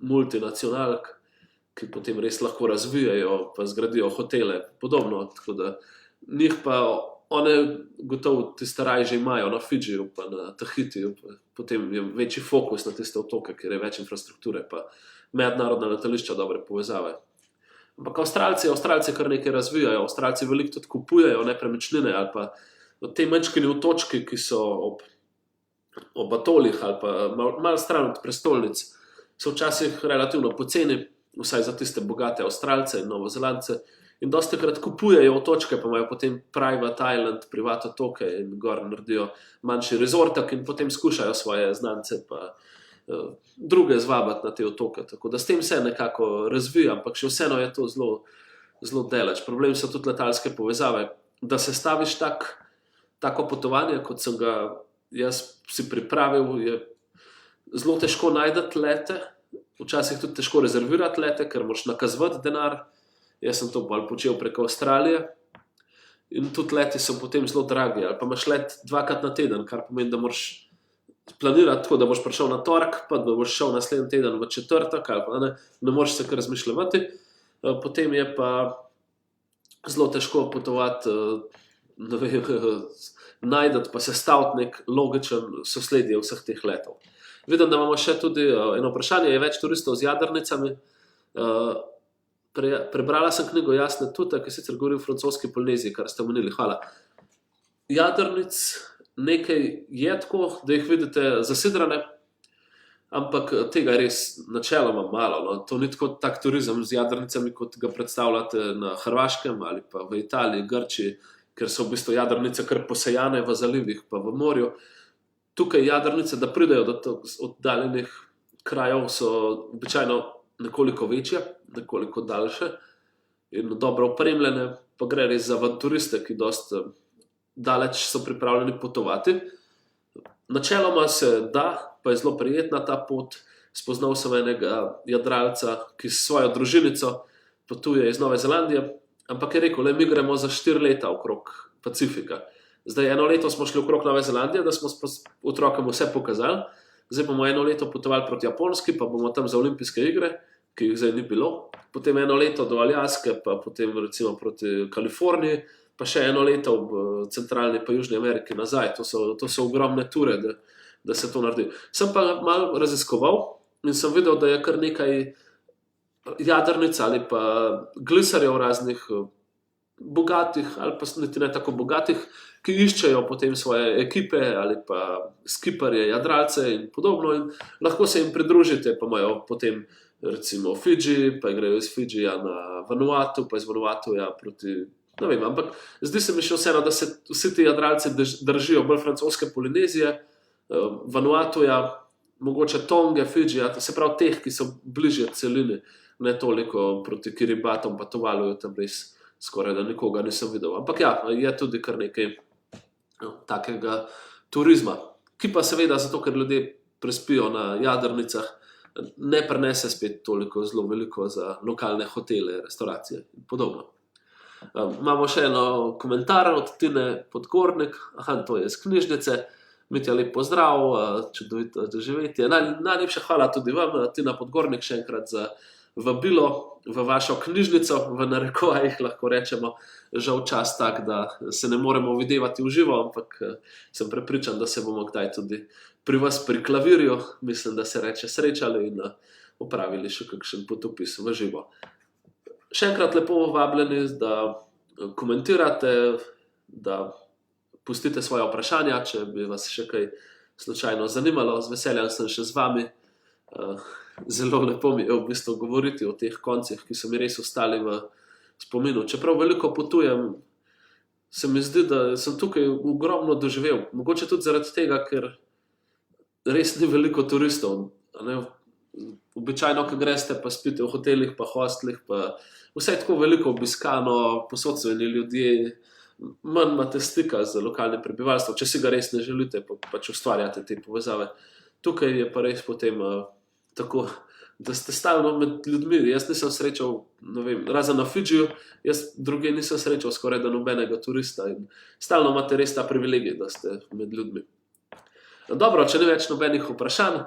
multinacionalk, ki potem res lahko razvijajo, pa zgradijo hotele, podobno. Tako da njih pa one gotovo tiste raje že imajo na Fidžiju, pa na Tahitiju, potem je večji fokus na tiste otoke, kjer je več infrastrukture, pa mednarodna letališča, dobre povezave. Ampak Avstralci kar nekaj razvijajo, Avstralci veliko tudi kupujejo nepremičnine ali pa te manjškini otočki, ki so ob atolih ali pa malo stran od prestolnic, so včasih relativno poceni, vsaj za tiste bogate Avstralce in Novozelandce, in dostikrat kupujejo otočke, pa imajo potem private island, privat otoke in gor naredijo manjši rezortek in potem skušajo svoje znance pa druge zvabati na te otoke. Tako da s tem se nekako razvija, ampak še vseeno je to zelo daleč. Problem so tudi letalske povezave. Da se staviš tako potovanje, kot sem ga jaz si pripravil, je zelo težko najti lete, včasih tudi težko rezervirati lete, ker moraš nakazovati denar. Jaz sem to bolj počel preko Avstralije in tudi leti so potem zelo dragi, ali pa imaš let 2-krat na teden, kar pomeni, da moraš planirati tako, da boš prišel na torek, pa da boš šel naslednji teden v četrtek, ali pa ne moreš se kar razmišljati. Potem je pa zelo težko potovati, najdati pa sestaviti nek logičen sosledje vseh teh letov. Vidim, da imamo še tudi eno vprašanje, je več turistov z jadrnicami. Prebrala sem knjigo Jasne Tute, ki sicer govori o francoski Polineziji, kar ste omenili, hvala. Jadrnic nekaj je tako, da jih vidite zasidrane, ampak tega je res načeloma malo. No. To ni tako tak turizem z jadrnicami, kot ga predstavljate na Hrvaškem ali pa v Italiji, Grčiji, ker so v bistvu jadrnice kar posejane v zalivih pa v morju. Tukaj jadrnice, da pridejo do oddaljenih krajev, so običajno nekoliko večje, nekoliko daljše in dobro opremljene, pa gre res za avanturiste, ki dosti daleč so pripravljeni potovati. Načeloma se da, pa je zelo prijetna ta pot. Spoznal sem enega jadralca, ki s svojo družinico potuje iz Nove Zelandije, ampak je rekel, mi gremo za 4 leta okrog Pacifika. Zdaj, 1 leto smo šli okrog Nove Zelandije, da smo otrokom vse pokazali. Zdaj bomo 1 leto potovali proti Japonski, pa bomo tam za olimpijske igre, ki jih zdaj ni bilo. Potem 1 leto do Aljaske, pa potem recimo proti Kaliforniji, pa še 1 leto v centralni pa Južni Ameriki nazaj. To so ogromne ture, da se to naredi. Sem pa malo raziskoval in sem videl, da je kar nekaj jadrnic ali pa gliserjev raznih bogatih ali pa niti ne tako bogatih, ki iščejo potem svoje ekipe ali pa skiparje, jadralce in podobno in lahko se jim pridružite, pa imajo potem recimo Fidži, pa grejo iz Fidžija na Vanuatu, pa iz Vanuatuja proti, ne vem, ampak zdi se mi še vseeno, da se vsi ti jadralci držijo bolj francoske Polinezije, Vanuatuja, mogoče Tonge, Fidžija, se pravi teh, ki so bližje celini, ne toliko proti Kiribatom, pa Tuvaluju, tam res skoraj da nikoga nisem videl. Ampak ja, je tudi kar nekaj takega turizma, ki pa seveda zato, ker ljudje prespijo na jadrnicah, ne prenese spet toliko zelo veliko za lokalne hotele, restauracije in podobno. Imamo še eno komentar od Tine Podgornik, to je iz knjižnice. Mitja, lep pozdrav, čudovito doživetje. Najlepša hvala tudi vam, Tina Podgornik, še enkrat za vabilo v vašo knjižnico, v narekovajih lahko rečemo. Žal čas tak, da se ne moremo videvati v živo, ampak sem prepričan, da se bomo kdaj tudi pri vas pri klavirju, mislim, da se reče, srečali in opravili še kakšen potopis v živo. Še enkrat lepo vabljeni, da komentirate, da pustite svoje vprašanja, če bi vas še kaj slučajno zanimalo. Z veseljem sem še z vami. Zelo lepo mi je v bistvu govoriti o teh koncih, ki so mi res ostali v spominu. Čeprav veliko potujem, se mi zdi, da sem tukaj ogromno doživel. Mogoče tudi zaradi tega, ker res ni veliko turistov. Običajno, ko greste, pa spite v hotelih, pa hostlih, pa vse tako veliko obiskano, posod so eni ljudje, manj imate stika z lokalnim prebivalstvom, če si ga res ne želite, pa pač ustvarjate te povezave. Tukaj je pa res potem tako, da ste stalno med ljudmi. Jaz nisem srečal, ne vem, razen na Fidžiju, jaz druge nisem srečal skoraj da nobenega turista in stalno imate res ta privilegij, da ste med ljudmi. Dobro, če ne več nobenih vprašanj,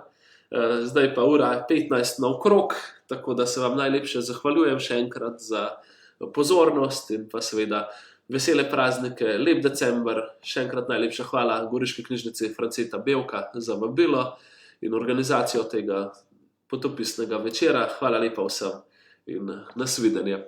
zdaj pa ura 15 naokrog, tako da se vam najlepše zahvaljujem še enkrat za pozornost in pa seveda vesele praznike, lep december, še enkrat najlepša hvala Goriški knjižnici Franceta Bevka za vabilo in organizacijo tega potopisnega večera. Hvala lepa vsem in nasvidenje.